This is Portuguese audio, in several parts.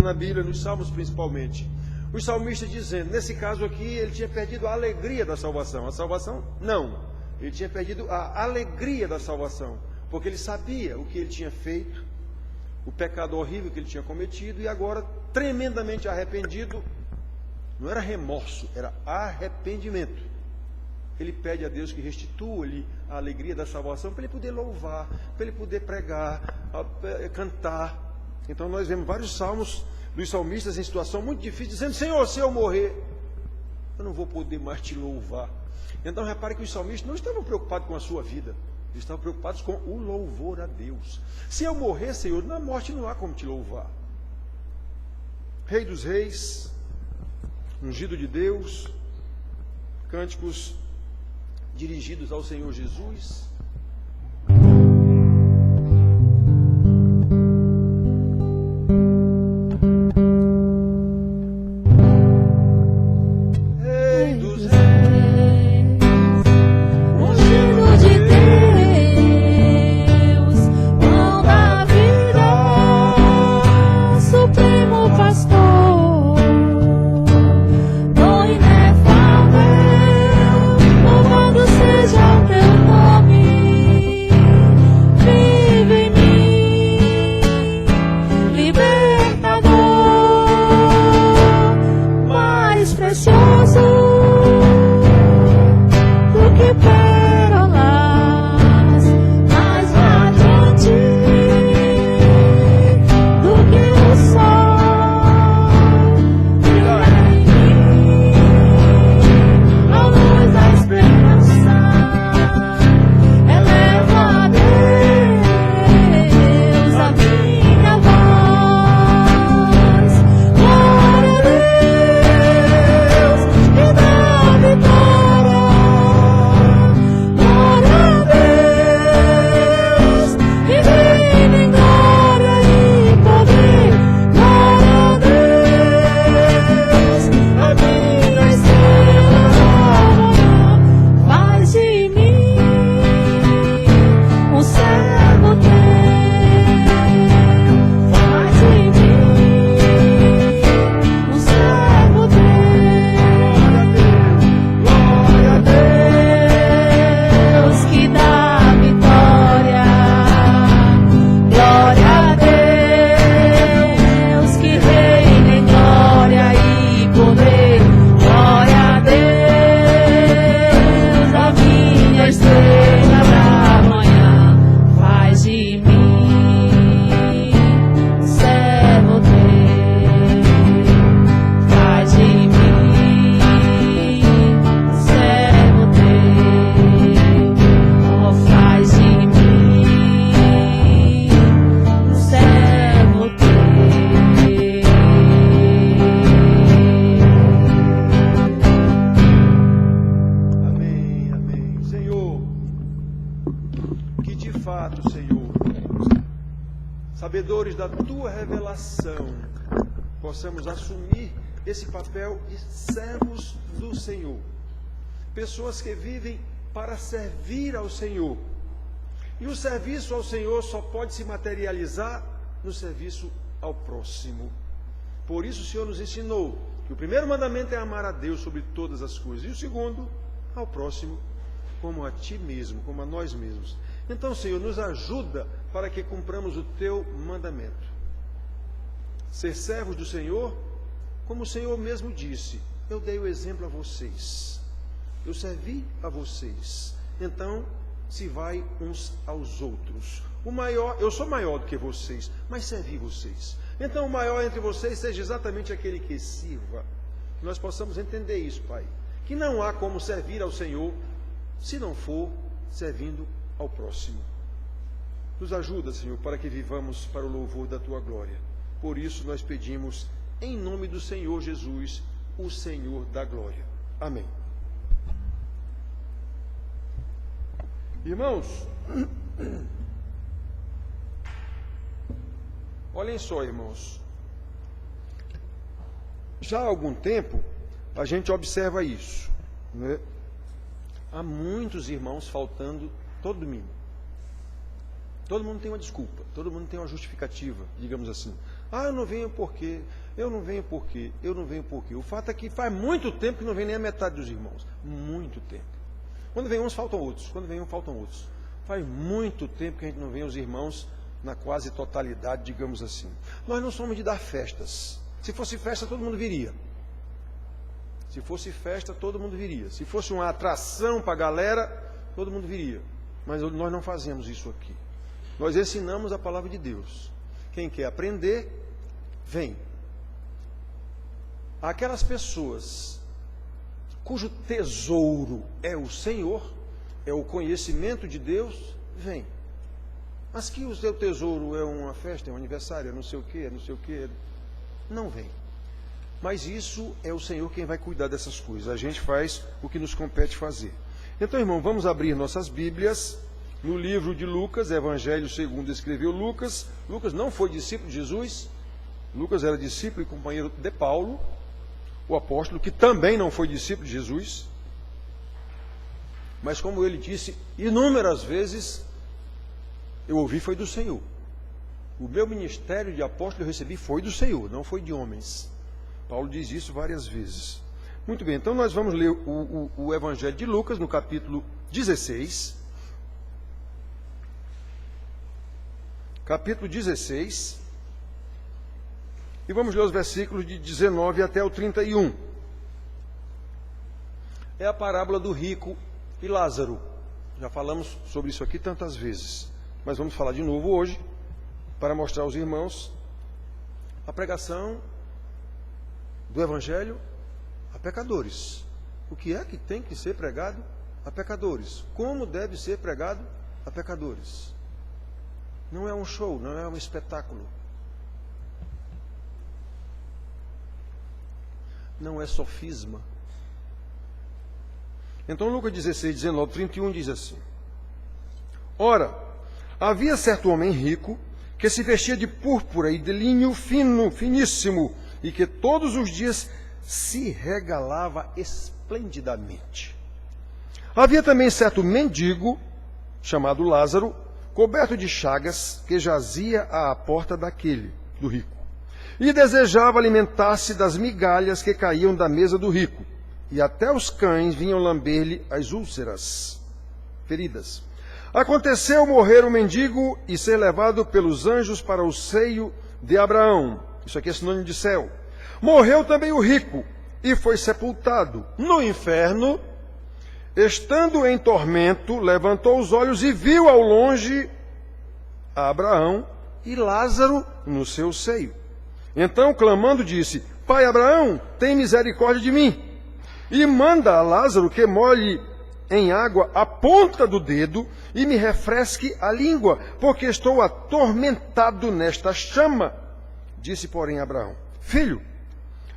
na Bíblia, nos Salmos principalmente. Os salmistas dizendo, nesse caso aqui, ele tinha perdido a alegria da salvação. A salvação, não. Ele tinha perdido a alegria da salvação, porque ele sabia o que ele tinha feito, o pecado horrível que ele tinha cometido, e agora, tremendamente arrependido, não era remorso, era arrependimento. Ele pede a Deus que restitua-lhe a alegria da salvação, para ele poder louvar, para ele poder pregar, cantar. Então nós vemos vários salmos dos salmistas em situação muito difícil, dizendo, Senhor, se eu morrer, eu não vou poder mais te louvar. Então repare que os salmistas não estavam preocupados com a sua vida, eles estavam preocupados com o louvor a Deus. Se eu morrer, Senhor, na morte não há como te louvar. Rei dos reis, ungido de Deus, cânticos dirigidos ao Senhor Jesus. Rei dos reis, ungido de Deus, pão da vida, supremo pastor, dom inefável, louvado seja o teu nome, vive em mim, libertador, mais precioso do que pérolas, mais radiante do que o sol, brilha em mim a luz da esperança, eleva a Deus a minha voz, glória a Deus e dá vitória, glória a Deus e reina em glória e poder, glória a Deus, a minha estrela faz de mim um servo teu, faz de mim um servo teu, glória a Deus que dá vitória, glória a Deus que reina em glória e poder, glória a Deus, a minha estrela da manhã, faz de mim um servo teu, faz de mim um servo teu, oh, faz de mim um servo teu. Amém, amém. Senhor, que de fato, Senhor, sabedores da Tua revelação, possamos assumir esse papel de servos do Senhor. Pessoas que vivem para servir ao Senhor. E o serviço ao Senhor só pode se materializar no serviço ao próximo. Por isso o Senhor nos ensinou que o primeiro mandamento é amar a Deus sobre todas as coisas. E o segundo, ao próximo, como a Ti mesmo, como a nós mesmos. Então, Senhor, nos ajuda para que cumpramos o Teu mandamento. Ser servos do Senhor, como o Senhor mesmo disse, eu dei o exemplo a vocês. Eu servi a vocês. Então, se vai uns aos outros. O maior, eu sou maior do que vocês, mas servi vocês. Então, o maior entre vocês seja exatamente aquele que sirva. Que nós possamos entender isso, Pai. Que não há como servir ao Senhor se não for servindo ao próximo. Nos ajuda, Senhor, para que vivamos para o louvor da Tua glória. Por isso nós pedimos, em nome do Senhor Jesus, o Senhor da glória. Amém. Irmãos, olhem só, irmãos. Já há algum tempo, a gente observa isso, né? Há muitos irmãos faltando todo domingo. Todo mundo tem uma desculpa, todo mundo tem uma justificativa, digamos assim. Ah, eu não venho por quê? Eu não venho por quê? Eu não venho por quê? O fato é que faz muito tempo que não vem nem a metade dos irmãos. Muito tempo. Quando vem uns, faltam outros. Quando vem um, faltam outros. Faz muito tempo que a gente não vê os irmãos na quase totalidade, digamos assim. Nós não somos de dar festas. Se fosse festa, todo mundo viria. Se fosse festa, todo mundo viria. Se fosse uma atração para a galera, todo mundo viria. Mas nós não fazemos isso aqui. Nós ensinamos a palavra de Deus. Quem quer aprender, vem. Aquelas pessoas cujo tesouro é o Senhor, é o conhecimento de Deus, vem. Mas que o seu tesouro é uma festa, é um aniversário, é não sei o quê, é não sei o quê, não vem. Mas isso é o Senhor quem vai cuidar dessas coisas. A gente faz o que nos compete fazer. Então, irmão, vamos abrir nossas Bíblias no livro de Lucas, Evangelho segundo escreveu Lucas. Lucas não foi discípulo de Jesus. Lucas era discípulo e companheiro de Paulo, o apóstolo, que também não foi discípulo de Jesus. Mas como ele disse inúmeras vezes, eu ouvi foi do Senhor. O meu ministério de apóstolo eu recebi foi do Senhor, não foi de homens. Paulo diz isso várias vezes. Muito bem, então nós vamos ler o Evangelho de Lucas, no capítulo 16. Capítulo 16. E vamos ler os versículos de 19 até o 31. É a parábola do rico e Lázaro. Já falamos sobre isso aqui tantas vezes. Mas vamos falar de novo hoje, para mostrar aos irmãos a pregação do Evangelho a pecadores. O que é que tem que ser pregado a pecadores? Como deve ser pregado a pecadores? Não é um show, não é um espetáculo. Não é sofisma. Então Lucas 16, 19, 31 diz assim: Ora, havia certo homem rico que se vestia de púrpura e de linho fino, finíssimo, e que todos os dias se regalava esplendidamente. Havia também certo mendigo, chamado Lázaro, coberto de chagas, que jazia à porta daquele, do rico, e desejava alimentar-se das migalhas que caíam da mesa do rico, e até os cães vinham lamber-lhe as úlceras, feridas. Aconteceu morrer o mendigo e ser levado pelos anjos para o seio de Abraão. Isso aqui é sinônimo de céu. Morreu também o rico e foi sepultado no inferno. Estando em tormento, levantou os olhos e viu ao longe a Abraão e Lázaro no seu seio. Então, clamando, disse: Pai Abraão, tem misericórdia de mim, e manda a Lázaro que molhe em água a ponta do dedo e me refresque a língua, porque estou atormentado nesta chama. Disse, porém, Abraão: Filho,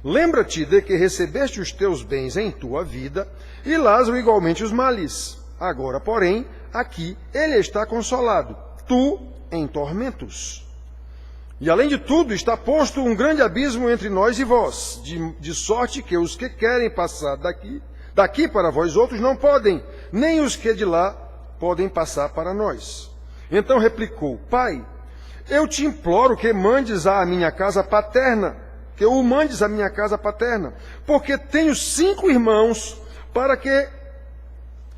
lembra-te de que recebeste os teus bens em tua vida, e Lázaro igualmente os males. Agora, porém, aqui ele está consolado, tu em tormentos. E além de tudo, está posto um grande abismo entre nós e vós, de sorte que os que querem passar daqui para vós outros não podem, nem os que de lá podem passar para nós. Então replicou: Pai, eu te imploro que mandes à minha casa paterna, que o mandes à minha casa paterna, porque tenho 5 irmãos, para que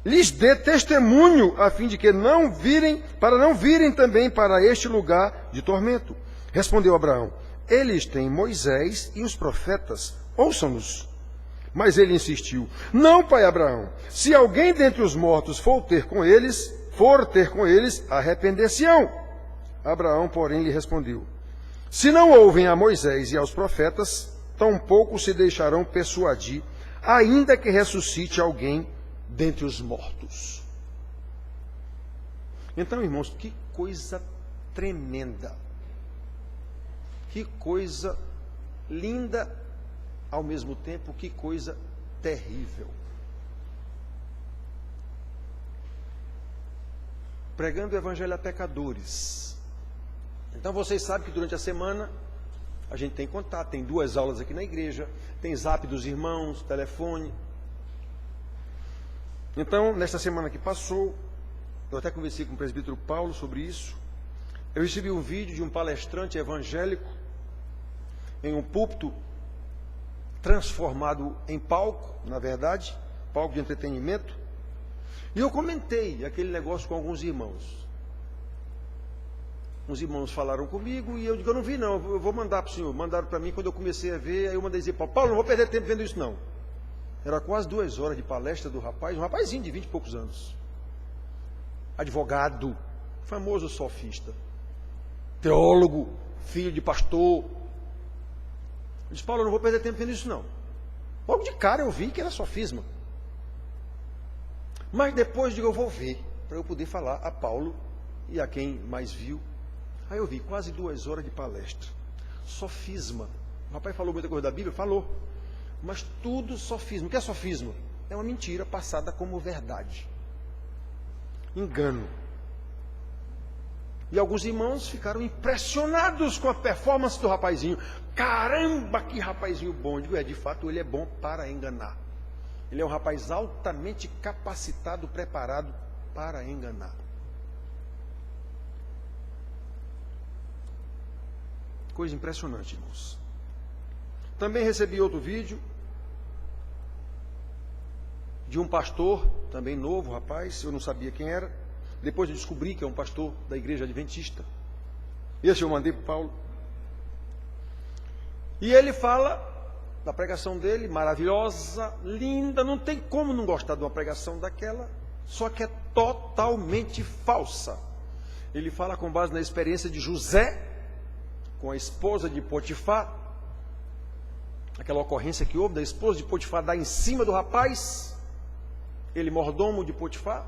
lhes dê testemunho, a fim de que não virem também para este lugar de tormento. Respondeu Abraão: Eles têm Moisés e os profetas, ouçam-nos. Mas ele insistiu: Não, pai Abraão, se alguém dentre os mortos for ter com eles, arrepender-se-ão. Abraão, porém, lhe respondeu: Se não ouvem a Moisés e aos profetas, tampouco se deixarão persuadir, ainda que ressuscite alguém dentre os mortos. Então, irmãos, que coisa tremenda. Que coisa linda, ao mesmo tempo, que coisa terrível. Pregando o Evangelho a pecadores. Então vocês sabem que durante a semana a gente tem contato, tem 2 aulas aqui na igreja, tem zap dos irmãos, telefone. Então, nesta semana que passou, eu até conversei com o presbítero Paulo sobre isso. Eu recebi um vídeo de um palestrante evangélico em um púlpito transformado em palco, na verdade, palco de entretenimento. E eu comentei aquele negócio com alguns irmãos. Uns irmãos falaram comigo e eu digo, eu não vi não, eu vou mandar para o senhor. Mandaram para mim, quando eu comecei a ver, aí eu mandei dizer, Paulo, não vou perder tempo vendo isso não. Era quase 2 horas de palestra do rapaz, um rapazinho de 20 e poucos anos. Advogado, famoso sofista, teólogo, filho de pastor. Eu disse, Paulo, eu não vou perder tempo vendo isso não. Logo de cara eu vi que era sofisma. Mas depois digo, eu vou ver, para eu poder falar a Paulo e a quem mais viu. Aí eu vi quase 2 horas de palestra. Sofisma. O rapaz falou muita coisa da Bíblia? Falou. Mas tudo sofisma. O que é sofisma? É uma mentira passada como verdade. Engano. E alguns irmãos ficaram impressionados com a performance do rapazinho. Caramba, que rapazinho bom. Eu digo, de fato ele é bom para enganar. Ele é um rapaz altamente capacitado, preparado para enganar. Coisa impressionante, irmãos. Também recebi outro vídeo de um pastor, também novo, rapaz, eu não sabia quem era. Depois eu descobri que é um pastor da igreja adventista. Esse eu mandei para o Paulo. E ele fala da pregação dele, maravilhosa, linda, não tem como não gostar de uma pregação daquela, só que é totalmente falsa. Ele fala com base na experiência de José, com a esposa de Potifar, aquela ocorrência que houve da esposa de Potifar dar em cima do rapaz, ele mordomo de Potifar,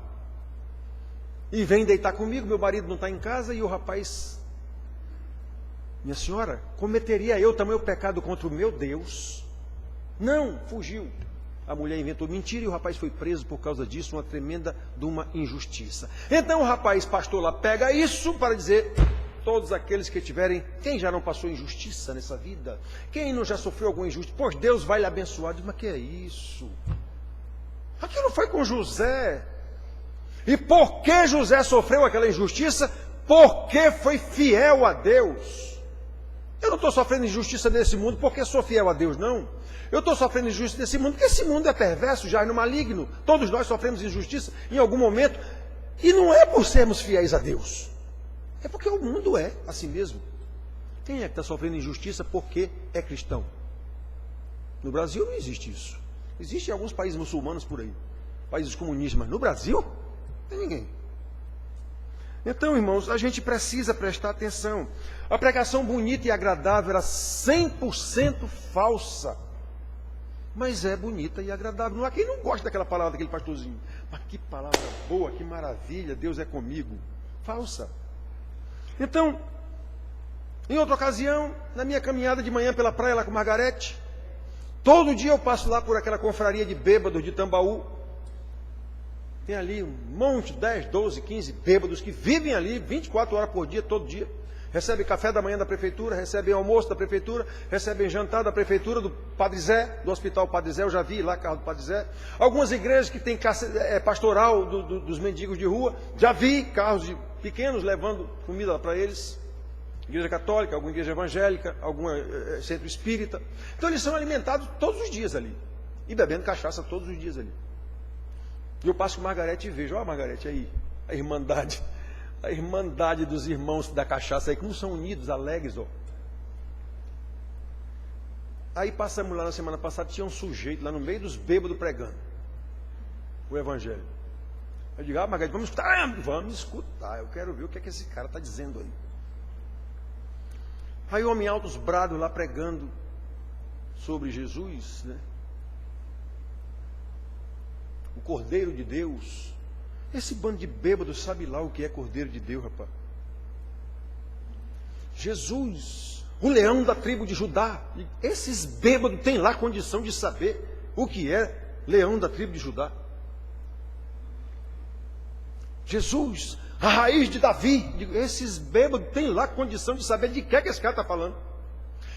e vem deitar comigo, meu marido não está em casa, e o rapaz, minha senhora, cometeria eu também o pecado contra o meu Deus? Não, fugiu. A mulher inventou mentira e o rapaz foi preso por causa disso, uma tremenda de uma injustiça. Então o rapaz, pastor lá, pega isso para dizer, todos aqueles que tiverem, quem já não passou injustiça nessa vida? Quem não já sofreu alguma injustiça? Pois Deus vai lhe abençoar. Diz, mas que é isso? Aquilo foi com José. E por que José sofreu aquela injustiça? Porque foi fiel a Deus. Eu não estou sofrendo injustiça nesse mundo porque sou fiel a Deus, não. Eu estou sofrendo injustiça nesse mundo porque esse mundo é perverso, já é no maligno. Todos nós sofremos injustiça em algum momento. E não é por sermos fiéis a Deus. É porque o mundo é assim mesmo. Quem é que está sofrendo injustiça porque é cristão? No Brasil não existe isso. Existem alguns países muçulmanos por aí, países comunistas, mas no Brasil não tem ninguém. Então, irmãos, a gente precisa prestar atenção. A pregação bonita e agradável era 100% falsa. Mas é bonita e agradável. Não há quem não gosta daquela palavra daquele pastorzinho. Mas que palavra boa, que maravilha, Deus é comigo. Falsa. Então, em outra ocasião, na minha caminhada de manhã pela praia lá com Margarete, todo dia eu passo lá por aquela confraria de bêbados de Tambaú. Tem ali um monte, 10, 12, 15 bêbados que vivem ali 24 horas por dia, todo dia. Recebem café da manhã da prefeitura, recebem almoço da prefeitura, recebem jantar da prefeitura, do Padre Zé, do Hospital Padre Zé, eu já vi lá carro do Padre Zé. Algumas igrejas que tem pastoral dos mendigos de rua, já vi carros pequenos levando comida para eles. Igreja católica, alguma igreja evangélica, alguma centro espírita. Então eles são alimentados todos os dias ali. E bebendo cachaça todos os dias ali. E eu passo com Margarete e vejo, ó Margarete aí, a irmandade dos irmãos da cachaça aí, como são unidos, alegres, ó. Aí passamos lá na semana passada, tinha um sujeito lá no meio dos bêbados pregando o evangelho. Eu digo, Margarete, vamos escutar? Vamos escutar, eu quero ver o que é que esse cara está dizendo aí. Aí o homem altos brados lá pregando sobre Jesus, né? O Cordeiro de Deus. Esse bando de bêbados sabe lá o que é Cordeiro de Deus, rapaz. Jesus, o leão da tribo de Judá. Esses bêbados têm lá condição de saber o que é leão da tribo de Judá. Jesus, a raiz de Davi. Esses bêbados têm lá condição de saber de que esse cara está falando.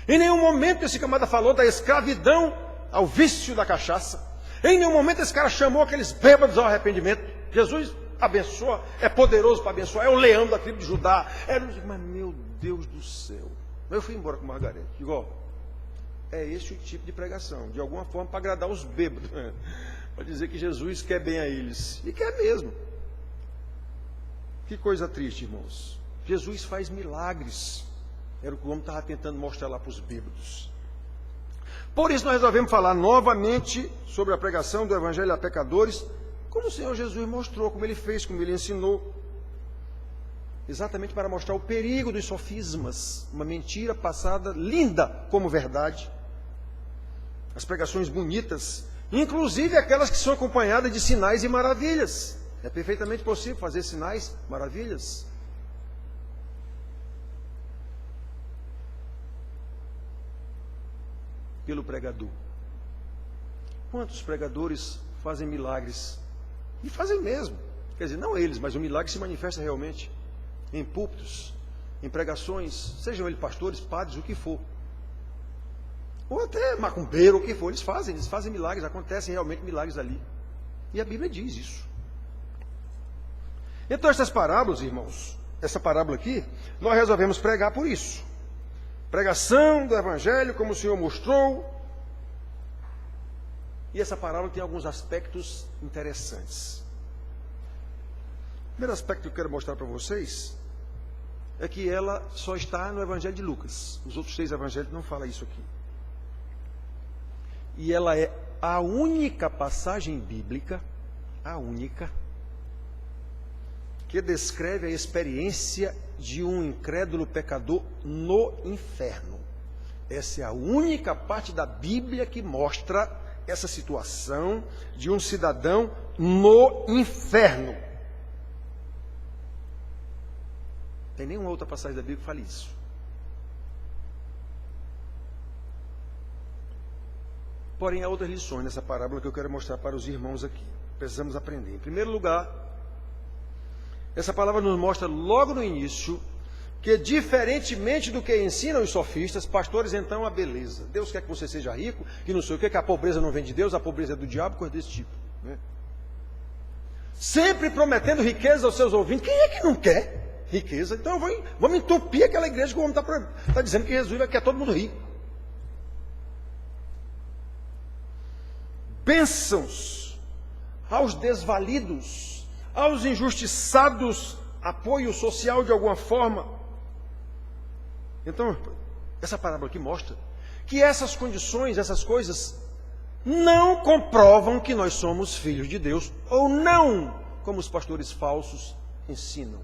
Em nenhum momento esse camarada falou da escravidão ao vício da cachaça. Em nenhum momento esse cara chamou aqueles bêbados ao arrependimento. Jesus abençoa, é poderoso para abençoar, é o leão da tribo de Judá. Mas meu Deus do céu. Eu fui embora com Margarete. Digo, ó, é esse o tipo de pregação, de alguma forma para agradar os bêbados, para dizer que Jesus quer bem a eles, e quer mesmo. Que coisa triste, irmãos. Jesus faz milagres, era o que o homem estava tentando mostrar lá para os bêbados. Por isso nós resolvemos falar novamente sobre a pregação do Evangelho a pecadores, como o Senhor Jesus mostrou, como Ele fez, como Ele ensinou. Exatamente para mostrar o perigo dos sofismas, uma mentira passada linda como verdade. As pregações bonitas, inclusive aquelas que são acompanhadas de sinais e maravilhas. É perfeitamente possível fazer sinais, maravilhas. Pelo pregador. Quantos pregadores fazem milagres? E fazem mesmo. Quer dizer, não eles, mas o milagre se manifesta realmente em púlpitos, em pregações, sejam eles pastores, padres, o que for. Ou até macumbeiro, o que for. Eles fazem milagres, acontecem realmente milagres ali. E a Bíblia diz isso. Então essas parábolas, irmãos, essa parábola aqui, nós resolvemos pregar por isso. Pregação do Evangelho, como o Senhor mostrou. E essa parábola tem alguns aspectos interessantes. O primeiro aspecto que eu quero mostrar para vocês é que ela só está no Evangelho de Lucas. Os outros 6 evangelhos não falam isso aqui. E ela é a única passagem bíblica, a única, que descreve a experiência de um incrédulo pecador no inferno. Essa é a única parte da Bíblia que mostra essa situação de um cidadão no inferno. Tem nenhuma outra passagem da Bíblia que fale isso. Porém, há outras lições nessa parábola que eu quero mostrar para os irmãos aqui. Precisamos aprender. Em primeiro lugar, essa palavra nos mostra logo no início que, diferentemente do que ensinam os sofistas, pastores, então, a beleza. Deus quer que você seja rico, que não sei o que a pobreza não vem de Deus, a pobreza é do diabo, coisa desse tipo. Né? Sempre prometendo riqueza aos seus ouvintes. Quem é que não quer riqueza? Então, vamos entupir aquela igreja que o homem está dizendo que Jesus quer todo mundo rico. Bênçãos aos desvalidos, aos injustiçados, apoio social de alguma forma. Então, essa parábola aqui mostra que essas condições, essas coisas, não comprovam que nós somos filhos de Deus, ou não, como os pastores falsos ensinam.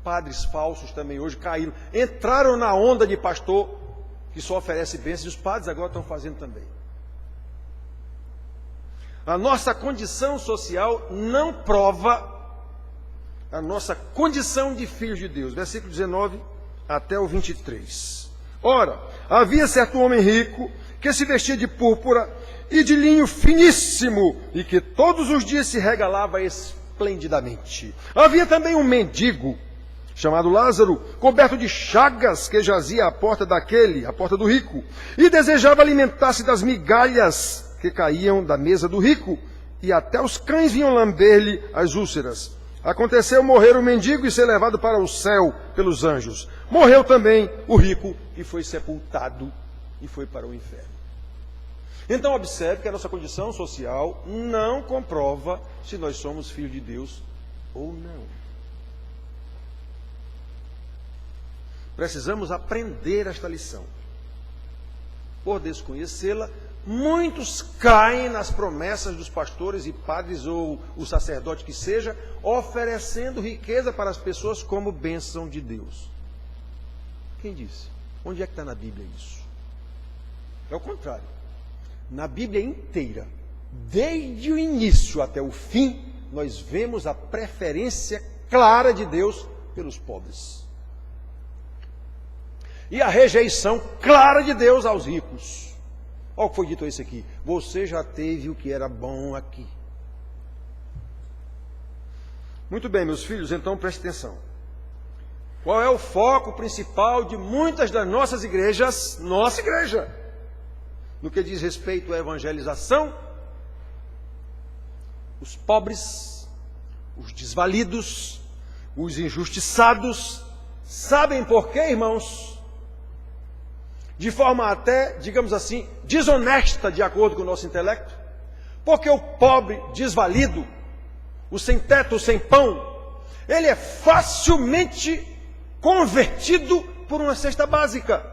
Padres falsos também hoje caíram, entraram na onda de pastor que só oferece bênçãos, e os padres agora estão fazendo também. A nossa condição social não prova a nossa condição de filhos de Deus. Versículo 19 até o 23. Ora, havia certo homem rico que se vestia de púrpura e de linho finíssimo e que todos os dias se regalava esplendidamente. Havia também um mendigo chamado Lázaro, coberto de chagas, que jazia à porta do rico, e desejava alimentar-se das migalhas que caíam da mesa do rico, e até os cães vinham lamber-lhe as úlceras. Aconteceu morrer o mendigo e ser levado para o céu pelos anjos. Morreu também o rico e foi sepultado e foi para o inferno. Então observe que a nossa condição social não comprova se nós somos filhos de Deus ou não. Precisamos aprender esta lição. Por desconhecê-la, muitos caem nas promessas dos pastores e padres ou o sacerdote que seja, oferecendo riqueza para as pessoas como bênção de Deus. Quem disse? Onde é que está na Bíblia isso? É o contrário. Na Bíblia inteira, desde o início até o fim, nós vemos a preferência clara de Deus pelos pobres. E a rejeição clara de Deus aos ricos. Olha o que foi dito isso aqui. Você já teve o que era bom aqui. Muito bem, meus filhos, então preste atenção. Qual é o foco principal de muitas das nossas igrejas? Nossa igreja. No que diz respeito à evangelização, os pobres, os desvalidos, os injustiçados. Sabem por quê, irmãos? de forma até, digamos assim, desonesta de acordo com o nosso intelecto, porque o pobre desvalido, o sem teto, o sem pão, ele é facilmente convertido por uma cesta básica.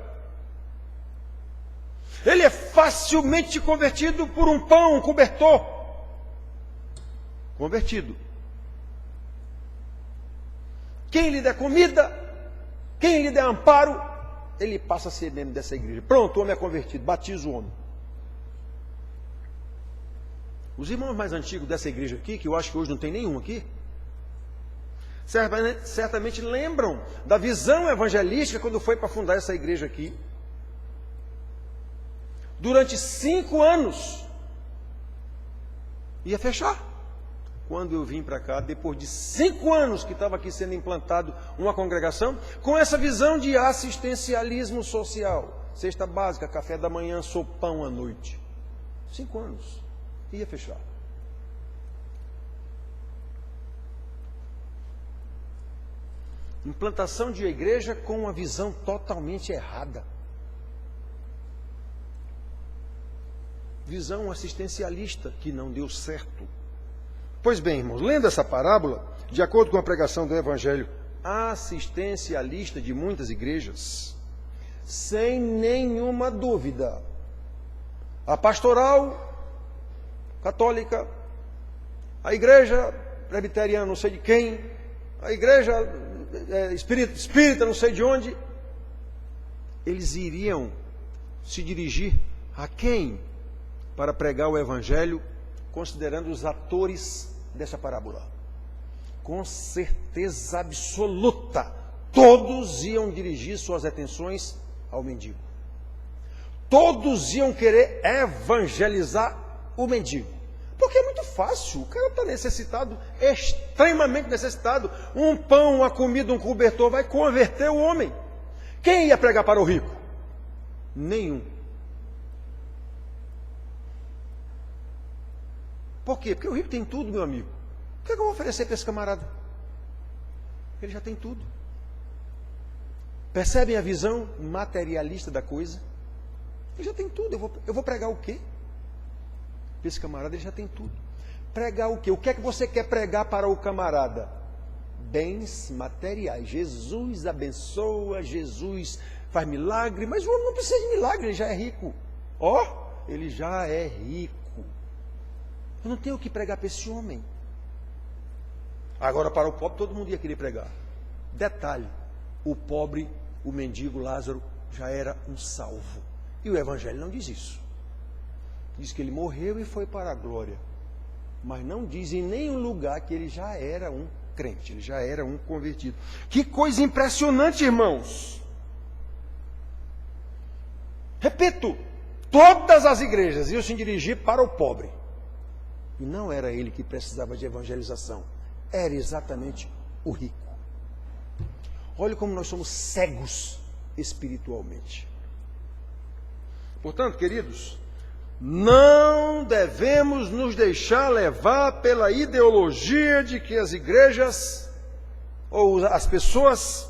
Ele é facilmente convertido por um pão, um cobertor. Convertido. Quem lhe der comida, quem lhe der amparo, ele passa a ser membro dessa igreja. Pronto, o homem é convertido, batiza o homem. Os irmãos mais antigos dessa igreja aqui, que eu acho que hoje não tem nenhum aqui, certamente lembram da visão evangelística quando foi para fundar essa igreja aqui. Durante 5 anos, ia fechar. Quando eu vim para cá, depois de 5 anos que estava aqui sendo implantado uma congregação, com essa visão de assistencialismo social, cesta básica, café da manhã, sopão à noite. 5 anos, ia fechar. Implantação de igreja com uma visão totalmente errada. Visão assistencialista que não deu certo. Pois bem, irmãos, lendo essa parábola, de acordo com a pregação do Evangelho assistencialista de muitas igrejas, sem nenhuma dúvida, a pastoral católica, a igreja presbiteriana não sei de quem, a igreja espírita não sei de onde, eles iriam se dirigir a quem para pregar o Evangelho, considerando os atores dessa parábola? Com certeza absoluta, todos iam dirigir suas atenções ao mendigo. Todos iam querer evangelizar o mendigo. Porque é muito fácil, o cara está necessitado, extremamente necessitado. Um pão, uma comida, um cobertor vai converter o homem. Quem ia pregar para o rico? Nenhum. Por quê? Porque o rico tem tudo, meu amigo. O que é que eu vou oferecer para esse camarada? Ele já tem tudo. Percebem a visão materialista da coisa? Ele já tem tudo. Eu vou pregar o quê? Esse camarada ele já tem tudo. Pregar o quê? O que é que você quer pregar para o camarada? Bens materiais. Jesus abençoa, Jesus faz milagre, mas o homem não precisa de milagre, ele já é rico. Ele já é rico. Eu não tenho o que pregar para esse homem. Agora, para o pobre, todo mundo ia querer pregar. Detalhe, o pobre, o mendigo Lázaro, já era um salvo. E o Evangelho não diz isso. Diz que ele morreu e foi para a glória. Mas não diz em nenhum lugar que ele já era um crente, ele já era um convertido. Que coisa impressionante, irmãos. Repito, todas as igrejas iam se dirigir para o pobre. E não era ele que precisava de evangelização. Era exatamente o rico. Olha como nós somos cegos espiritualmente. Portanto, queridos, não devemos nos deixar levar pela ideologia de que as igrejas ou as pessoas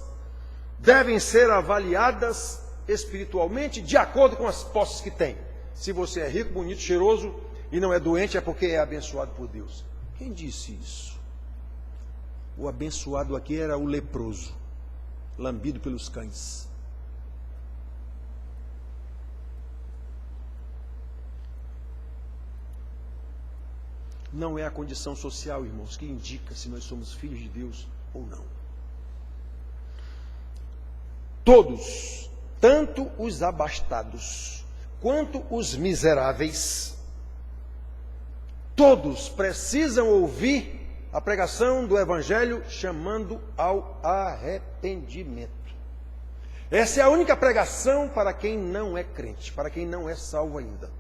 devem ser avaliadas espiritualmente de acordo com as posses que têm. Se você é rico, bonito, cheiroso e não é doente, é porque é abençoado por Deus. Quem disse isso? O abençoado aqui era o leproso, lambido pelos cães. Não é a condição social, irmãos, que indica se nós somos filhos de Deus ou não. Todos, tanto os abastados quanto os miseráveis, todos precisam ouvir a pregação do Evangelho chamando ao arrependimento. Essa é a única pregação para quem não é crente, para quem não é salvo ainda.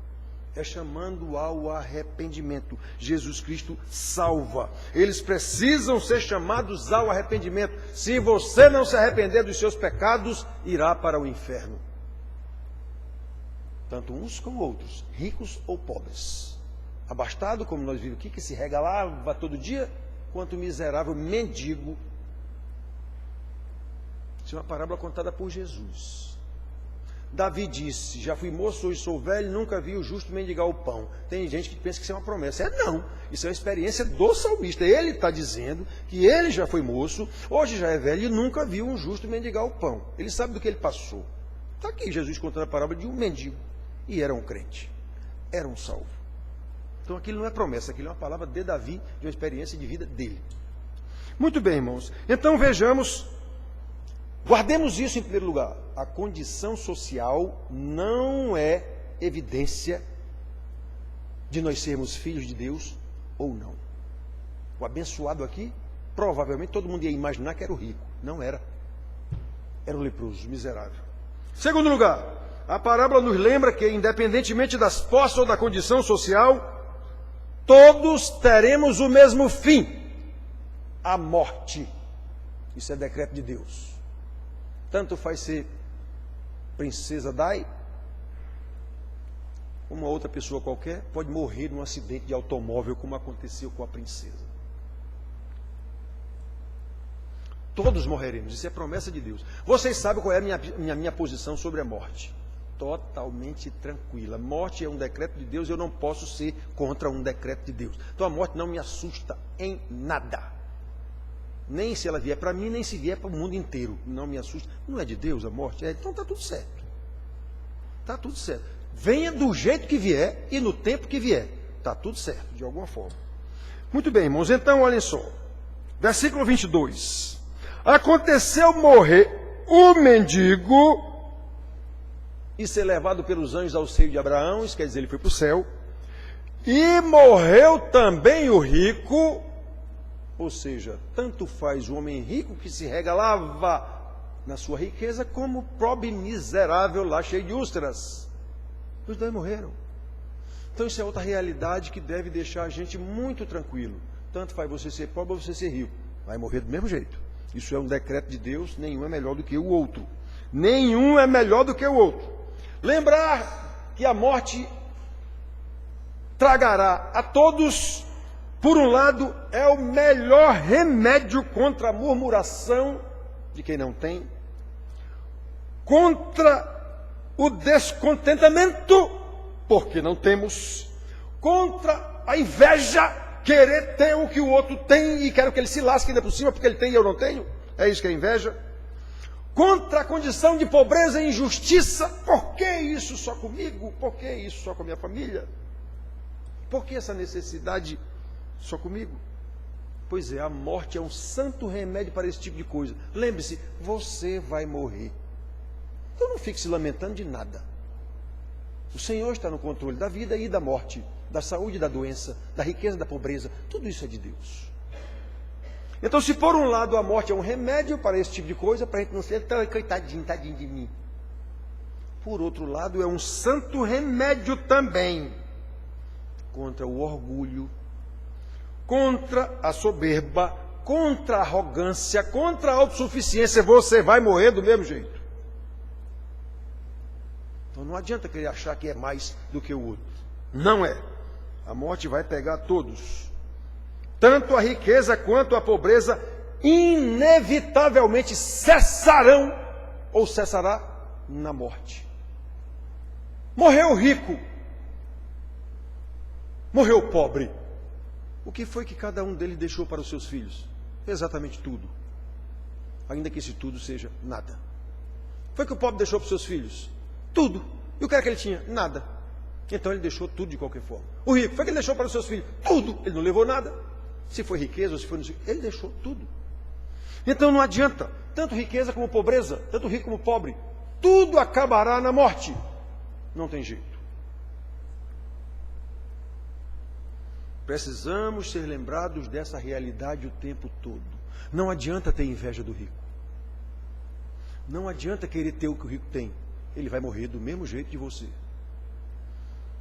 É chamando ao arrependimento. Jesus Cristo salva. Eles precisam ser chamados ao arrependimento. Se você não se arrepender dos seus pecados, irá para o inferno. Tanto uns como outros, ricos ou pobres. Abastado, como nós vimos aqui, que se regalava todo dia, quanto miserável mendigo. Isso é uma parábola contada por Jesus. Davi disse, já fui moço, hoje sou velho, nunca vi o justo mendigar o pão. Tem gente que pensa que isso é uma promessa. Não, isso é uma experiência do salmista. Ele está dizendo que ele já foi moço, hoje já é velho e nunca viu um justo mendigar o pão. Ele sabe do que ele passou. Está aqui Jesus contando a parábola de um mendigo. E era um crente, era um salvo. Então aquilo não é promessa, aquilo é uma palavra de Davi, de uma experiência de vida dele. Muito bem, irmãos. Então vejamos, guardemos isso em primeiro lugar. A condição social não é evidência de nós sermos filhos de Deus ou não. O abençoado aqui, provavelmente todo mundo ia imaginar que era o rico. Não era. Era o leproso, o miserável. Segundo lugar, a parábola nos lembra que, independentemente das posses ou da condição social, todos teremos o mesmo fim: a morte. Isso é decreto de Deus. Tanto faz ser princesa Dai, como uma outra pessoa qualquer, pode morrer num acidente de automóvel, como aconteceu com a princesa. Todos morreremos, isso é promessa de Deus. Vocês sabem qual é a minha posição sobre a morte. Totalmente tranquila. A morte é um decreto de Deus, eu não posso ser contra um decreto de Deus. Então a morte não me assusta em nada. Nem se ela vier para mim, nem se vier para o mundo inteiro. Não me assusta. Não é de Deus a morte? Então está tudo certo. Está tudo certo. Venha do jeito que vier e no tempo que vier. Está tudo certo, de alguma forma. Muito bem, irmãos. Então, olhem só. Versículo 22. Aconteceu morrer o mendigo e ser levado pelos anjos ao seio de Abraão, isso quer dizer, ele foi para o céu, e morreu também o rico, ou seja, tanto faz o homem rico que se regalava na sua riqueza, como o pobre miserável lá cheio de úlceras. Os dois morreram. Então isso é outra realidade que deve deixar a gente muito tranquilo. Tanto faz você ser pobre ou você ser rico, vai morrer do mesmo jeito. Isso é um decreto de Deus, nenhum é melhor do que o outro. Nenhum é melhor do que o outro. Lembrar que a morte tragará a todos, por um lado, é o melhor remédio contra a murmuração de quem não tem, contra o descontentamento, porque não temos, contra a inveja, querer ter o que o outro tem e quero que ele se lasque ainda por cima porque ele tem e eu não tenho. É isso que é inveja. Contra a condição de pobreza e injustiça. Por que isso só comigo? Por que isso só com a minha família? Por que essa necessidade só comigo? Pois é, a morte é um santo remédio para esse tipo de coisa. Lembre-se, você vai morrer. Então não fique se lamentando de nada. O Senhor está no controle da vida e da morte, da saúde e da doença, da riqueza e da pobreza. Tudo isso é de Deus. Então, se por um lado a morte é um remédio para esse tipo de coisa, para a gente não ser coitadinho, tadinho de mim. Por outro lado, é um santo remédio também contra o orgulho, contra a soberba, contra a arrogância, contra a autossuficiência. Você vai morrer do mesmo jeito. Então não adianta querer achar que é mais do que o outro. Não é. A morte vai pegar todos. Tanto a riqueza quanto a pobreza inevitavelmente cessarão ou cessará na morte. Morreu o rico. Morreu o pobre. O que foi que cada um deles deixou para os seus filhos? Exatamente tudo. Ainda que esse tudo seja nada. Foi que o pobre deixou para os seus filhos? Tudo. E o que era que ele tinha? Nada. Então ele deixou tudo de qualquer forma. O rico, foi que ele deixou para os seus filhos? Tudo. Ele não levou nada. Se foi riqueza ou se foi... Ele deixou tudo. Então não adianta. Tanto riqueza como pobreza, tanto rico como pobre. Tudo acabará na morte. Não tem jeito. Precisamos ser lembrados dessa realidade o tempo todo. Não adianta ter inveja do rico. Não adianta querer ter o que o rico tem. Ele vai morrer do mesmo jeito de você.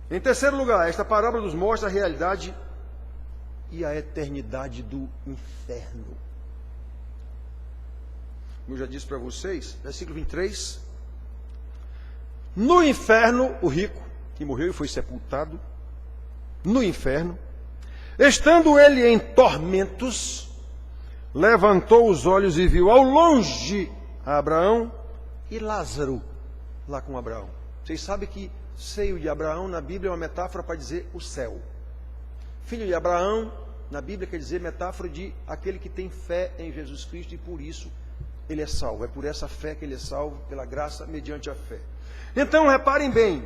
Em terceiro lugar, esta parábola nos mostra a realidade e a eternidade do inferno. Como eu já disse para vocês, versículo 23. No inferno, o rico, que morreu e foi sepultado, no inferno, estando ele em tormentos, levantou os olhos e viu ao longe Abraão e Lázaro lá com Abraão. Vocês sabem que seio de Abraão na Bíblia é uma metáfora para dizer o céu. Filho de Abraão, na Bíblia quer dizer metáfora de aquele que tem fé em Jesus Cristo e por isso ele é salvo. É por essa fé que ele é salvo, pela graça, mediante a fé. Então, reparem bem.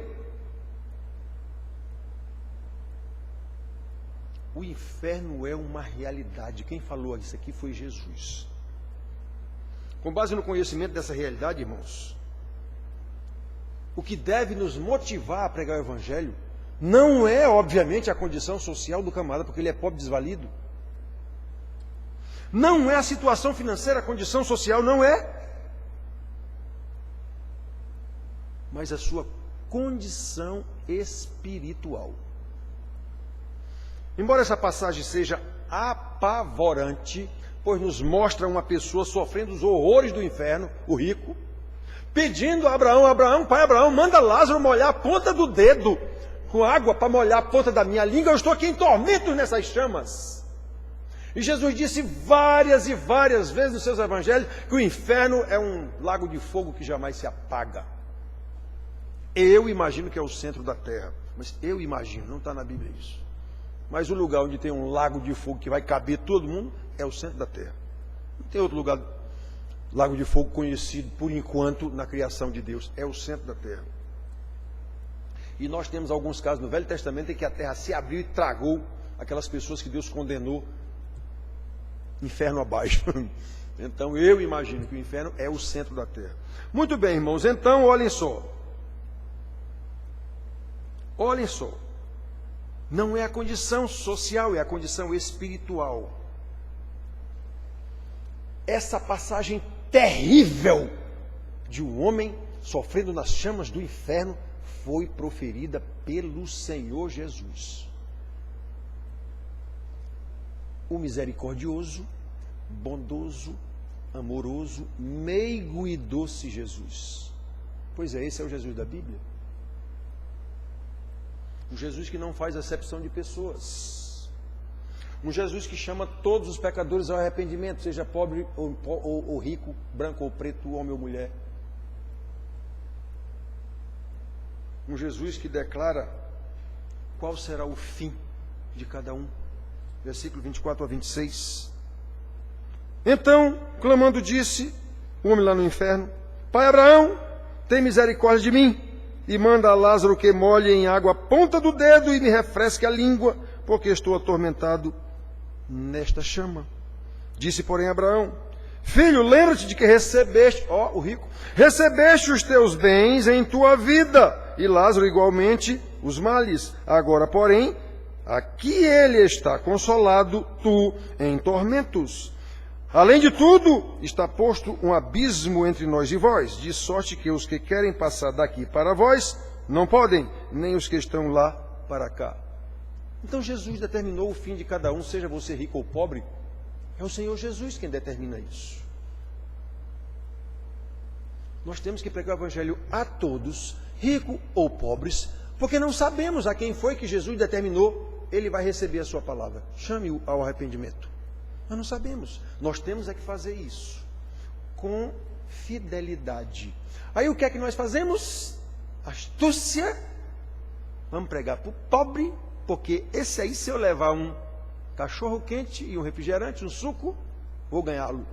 O inferno é uma realidade. Quem falou isso aqui foi Jesus. Com base no conhecimento dessa realidade, irmãos, o que deve nos motivar a pregar o Evangelho não é, obviamente, a condição social do camarada, porque ele é pobre, desvalido. Não é a situação financeira, a condição social, não é. Mas a sua condição espiritual. Embora essa passagem seja apavorante, pois nos mostra uma pessoa sofrendo os horrores do inferno, o rico, pedindo a Abraão, pai Abraão, manda Lázaro molhar a ponta do dedo com água para molhar a ponta da minha língua, eu estou aqui em tormentos nessas chamas. E Jesus disse várias e várias vezes nos seus evangelhos que o inferno é um lago de fogo que jamais se apaga. Eu imagino que é o centro da terra, mas eu imagino, não está na Bíblia isso. Mas o lugar onde tem um lago de fogo que vai caber todo mundo é o centro da terra. Não tem outro lugar, lago de fogo conhecido por enquanto na criação de Deus. É o centro da terra. E nós temos alguns casos no Velho Testamento em que a terra se abriu e tragou aquelas pessoas que Deus condenou inferno abaixo. Então eu imagino que o inferno é o centro da terra. Muito bem, irmãos, então olhem só. Olhem só. Não é a condição social, é a condição espiritual. Essa passagem terrível de um homem sofrendo nas chamas do inferno foi proferida pelo Senhor Jesus. O misericordioso, bondoso, amoroso, meigo e doce Jesus. Pois é, esse é o Jesus da Bíblia. Um Jesus que não faz acepção de pessoas. Um Jesus que chama todos os pecadores ao arrependimento, seja pobre ou rico, branco ou preto, homem ou mulher. Um Jesus que declara qual será o fim de cada um. Versículo 24 a 26. Então, clamando, disse o homem lá no inferno: Pai Abraão, tem misericórdia de mim e manda a Lázaro que molhe em água a ponta do dedo e me refresque a língua, porque estou atormentado nesta chama. Disse, porém, Abraão: Filho, lembra-te de que recebeste, o rico, recebeste os teus bens em tua vida, e Lázaro igualmente os males. Agora, porém, aqui ele está consolado, tu em tormentos. Além de tudo, está posto um abismo entre nós e vós, de sorte que os que querem passar daqui para vós não podem, nem os que estão lá para cá. Então Jesus determinou o fim de cada um, seja você rico ou pobre. É o Senhor Jesus quem determina isso. Nós temos que pregar o Evangelho a todos, rico ou pobres, porque não sabemos a quem foi que Jesus determinou, ele vai receber a sua palavra. Chame-o ao arrependimento. Nós não sabemos. Nós temos é que fazer isso com fidelidade. Aí o que é que nós fazemos? Astúcia. Vamos pregar para o pobre, porque esse aí, se eu levar um cachorro quente e um refrigerante, um suco, vou ganhá-lo.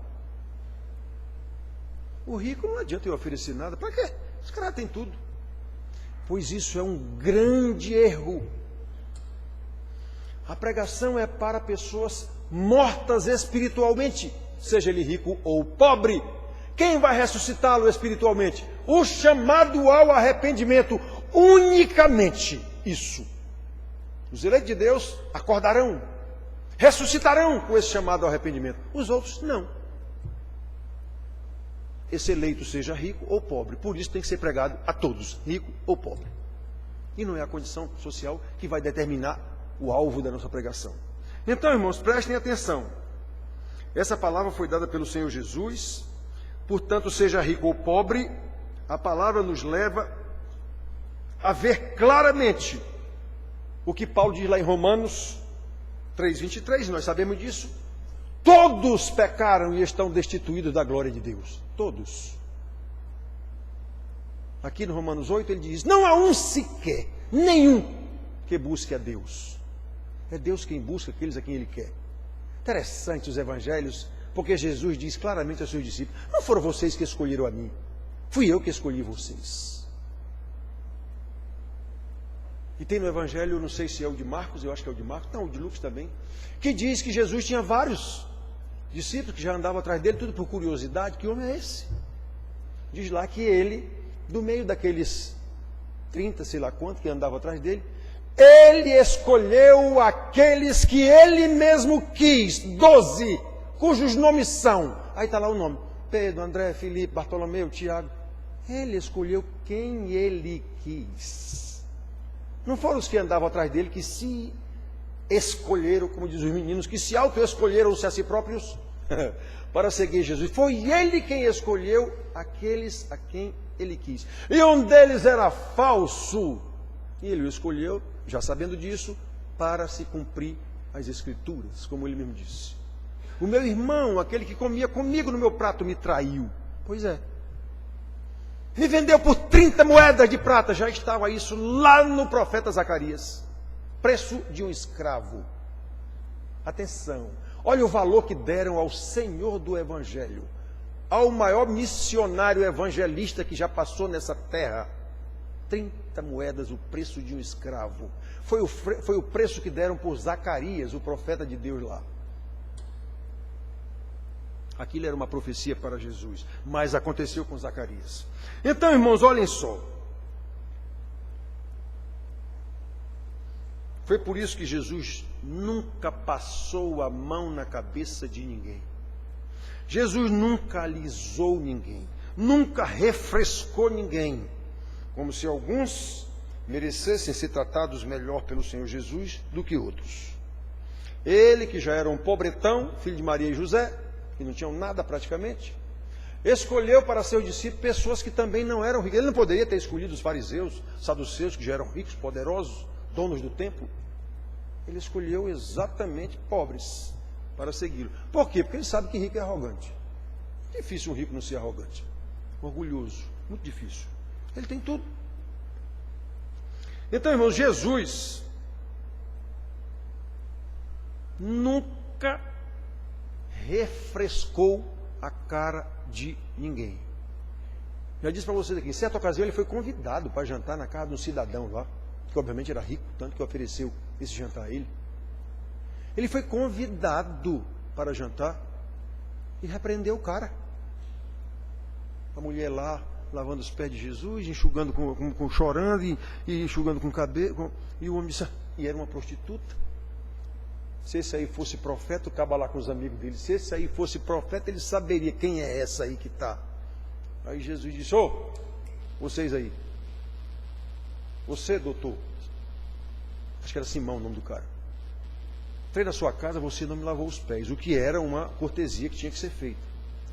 O rico não adianta eu oferecer nada. Para quê? Os caras têm tudo. Pois isso é um grande erro. A pregação é para pessoas mortas espiritualmente, seja ele rico ou pobre. Quem vai ressuscitá-lo espiritualmente? O chamado ao arrependimento, unicamente isso. Os eleitos de Deus acordarão, ressuscitarão com esse chamado ao arrependimento. Os outros não. Esse eleito seja rico ou pobre, por isso tem que ser pregado a todos, rico ou pobre. E não é a condição social que vai determinar o alvo da nossa pregação. Então, irmãos, prestem atenção. Essa palavra foi dada pelo Senhor Jesus. Portanto, seja rico ou pobre, a palavra nos leva a ver claramente o que Paulo diz lá em Romanos 3:23, nós sabemos disso. Todos pecaram e estão destituídos da glória de Deus. Todos. Aqui no Romanos 8 ele diz: não há um sequer, nenhum, que busque a Deus. É Deus quem busca aqueles a quem Ele quer. Interessante os evangelhos, porque Jesus diz claramente aos seus discípulos: não foram vocês que escolheram a mim, fui eu que escolhi vocês. E tem no evangelho, não sei se é o de Marcos, eu acho que é o de Marcos, não, o de Lucas também, que diz que Jesus tinha vários discípulos que já andavam atrás dele, tudo por curiosidade. Que homem é esse? Diz lá que ele, do meio daqueles 30, sei lá quanto, que andavam atrás dele, ele escolheu aqueles que ele mesmo quis, 12, cujos nomes são, aí está lá o nome: Pedro, André, Filipe, Bartolomeu, Tiago. Ele escolheu quem ele quis. Não foram os que andavam atrás dele que se escolheram, como dizem os meninos, que se auto-escolheram-se a si próprios para seguir Jesus. Foi ele quem escolheu aqueles a quem ele quis. E um deles era falso. E ele o escolheu, já sabendo disso, para se cumprir as Escrituras, como ele mesmo disse. O meu irmão, aquele que comia comigo no meu prato, me traiu. Pois é. Me vendeu por 30 moedas de prata. Já estava isso lá no profeta Zacarias. Preço de um escravo. Atenção. Olha o valor que deram ao Senhor do Evangelho, ao maior missionário evangelista que já passou nessa terra. 30 moedas, o preço de um escravo. Foi o preço que deram por Zacarias, o profeta de Deus lá. Aquilo era uma profecia para Jesus, mas aconteceu com Zacarias. Então, irmãos, olhem só. Foi por isso que Jesus nunca passou a mão na cabeça de ninguém. Jesus nunca alisou ninguém, nunca refrescou ninguém, como se alguns merecessem ser tratados melhor pelo Senhor Jesus do que outros. Ele, que já era um pobretão, filho de Maria e José, que não tinham nada praticamente, escolheu para seus discípulos pessoas que também não eram ricas. Ele não poderia ter escolhido os fariseus, saduceus, que já eram ricos, poderosos, donos do templo. Ele escolheu exatamente pobres para segui-lo. Por quê? Porque ele sabe que rico é arrogante. É difícil um rico não ser arrogante, orgulhoso, muito difícil. Ele tem tudo. Então, irmãos, Jesus nunca refrescou a cara de ninguém. Já disse para vocês aqui, em certa ocasião ele foi convidado para jantar na casa de um cidadão lá, que obviamente era rico, tanto que ofereceu esse jantar a ele. Ele foi convidado para jantar e repreendeu o cara. A mulher lá, lavando os pés de Jesus, enxugando chorando e enxugando com o cabelo, e o homem disse, e era uma prostituta. Se esse aí fosse profeta, o caba lá com os amigos dele, se esse aí fosse profeta, ele saberia quem é essa aí que está. Aí Jesus disse, ô, vocês aí, você, doutor, acho que era Simão o nome do cara, entrei na sua casa, você não me lavou os pés, o que era uma cortesia que tinha que ser feita.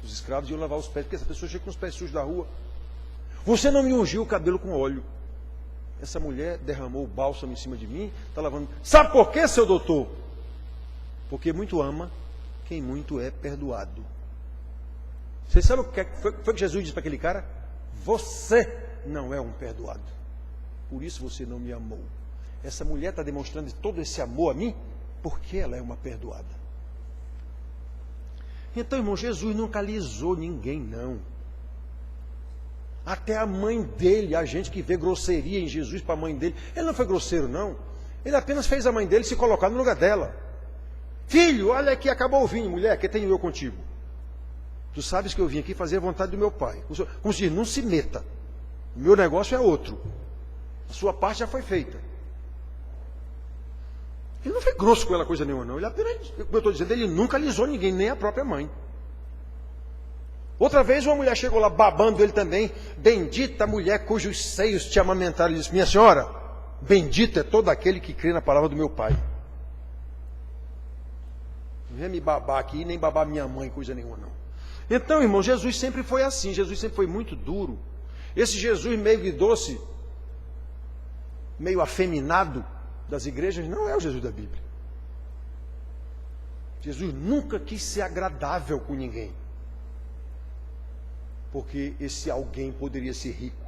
Os escravos iam lavar os pés, porque essa pessoa chega com os pés sujos da rua. Você não me ungiu o cabelo com óleo. Essa mulher derramou o bálsamo em cima de mim, está lavando. Sabe por quê, seu doutor? Porque muito ama quem muito é perdoado. Você sabe o que foi que Jesus disse para aquele cara? Você não é um perdoado. Por isso você não me amou. Essa mulher está demonstrando todo esse amor a mim, porque ela é uma perdoada. Então, irmão, Jesus nunca alisou ninguém, não. Até a mãe dele, a gente que vê grosseria em Jesus para a mãe dele, ele não foi grosseiro, não. Ele apenas fez a mãe dele se colocar no lugar dela. Filho, olha aqui, acabou o vinho, mulher, que tenho eu contigo? Tu sabes que eu vim aqui fazer a vontade do meu pai. Como se diz, não se meta. O meu negócio é outro. A sua parte já foi feita. Ele não foi grosso com ela coisa nenhuma, não. Ele apenas, como eu estou dizendo, ele nunca alisou ninguém, nem a própria mãe. Outra vez uma mulher chegou lá babando ele também. Bendita mulher cujos seios te amamentaram. Ele disse, minha senhora, bendito é todo aquele que crê na palavra do meu pai. Não venha me babar aqui, nem babar minha mãe, coisa nenhuma, não. Então, irmão, Jesus sempre foi assim. Jesus sempre foi muito duro. Esse Jesus meio doce, meio afeminado das igrejas, não é o Jesus da Bíblia. Jesus nunca quis ser agradável com ninguém. Porque esse alguém poderia ser rico.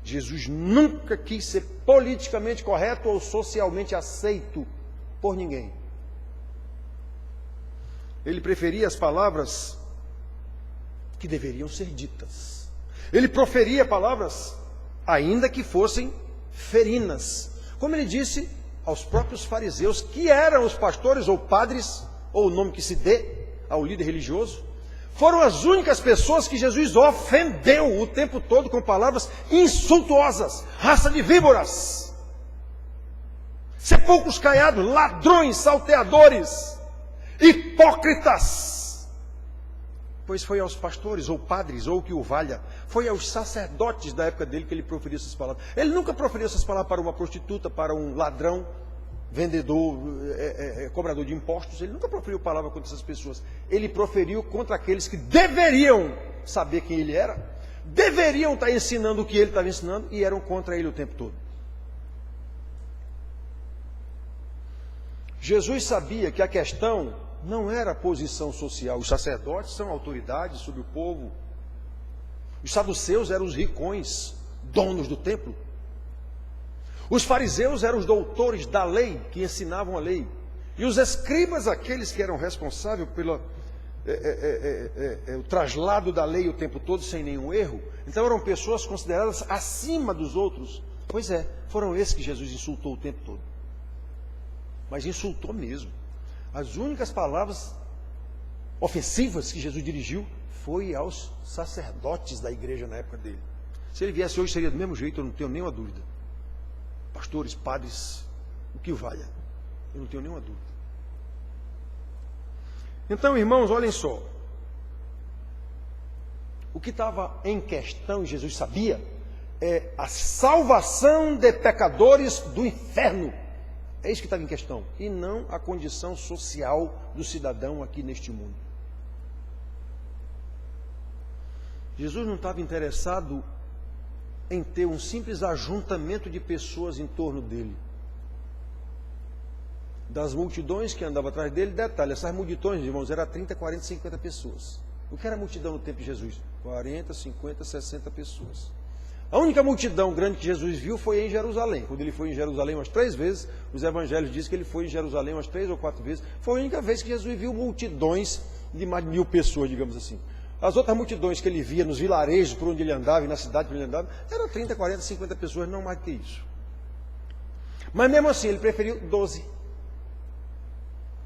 Jesus nunca quis ser politicamente correto ou socialmente aceito por ninguém. Ele preferia as palavras que deveriam ser ditas. Ele proferia palavras, ainda que fossem ferinas. Como ele disse aos próprios fariseus, que eram os pastores ou padres, ou o nome que se dê ao líder religioso, foram as únicas pessoas que Jesus ofendeu o tempo todo com palavras insultuosas, raça de víboras, sepulcros caiados, ladrões, salteadores, hipócritas. Pois foi aos pastores, ou padres, ou o que o valha, foi aos sacerdotes da época dele que ele proferiu essas palavras. Ele nunca proferiu essas palavras para uma prostituta, para um ladrão, vendedor, cobrador de impostos. Ele nunca proferiu palavra contra essas pessoas. Ele proferiu contra aqueles que deveriam saber quem ele era, deveriam estar ensinando o que ele estava ensinando, e eram contra ele o tempo todo. Jesus sabia que a questão não era a posição social. Os sacerdotes são autoridades sobre o povo. Os saduceus eram os ricões, donos do templo. Os fariseus eram os doutores da lei, que ensinavam a lei. E os escribas, aqueles que eram responsáveis pelo o traslado da lei o tempo todo, sem nenhum erro. Então eram pessoas consideradas acima dos outros. Pois é, foram esses que Jesus insultou o tempo todo. Mas insultou mesmo. As únicas palavras ofensivas que Jesus dirigiu foi aos sacerdotes da igreja na época dele. Se ele viesse hoje seria do mesmo jeito, eu não tenho nenhuma dúvida. Pastores, padres, o que o valha, eu não tenho nenhuma dúvida. Então, irmãos, olhem só. O que estava em questão, e Jesus sabia, é a salvação de pecadores do inferno. É isso que estava em questão, e não a condição social do cidadão aqui neste mundo. Jesus não estava interessado em ter um simples ajuntamento de pessoas em torno dele. Das multidões que andavam atrás dele, detalhe, essas multidões, irmãos, eram 30, 40, 50 pessoas. O que era multidão no tempo de Jesus? 40, 50, 60 pessoas. A única multidão grande que Jesus viu foi em Jerusalém. Quando ele foi em Jerusalém umas 3 vezes, os evangelhos dizem que ele foi em Jerusalém umas 3 ou 4 vezes. Foi a única vez que Jesus viu multidões de mais de 1000 pessoas, digamos assim. As outras multidões que ele via nos vilarejos por onde ele andava e na cidade por onde ele andava, eram 30, 40, 50 pessoas, não mais do que isso. Mas mesmo assim, ele preferiu 12.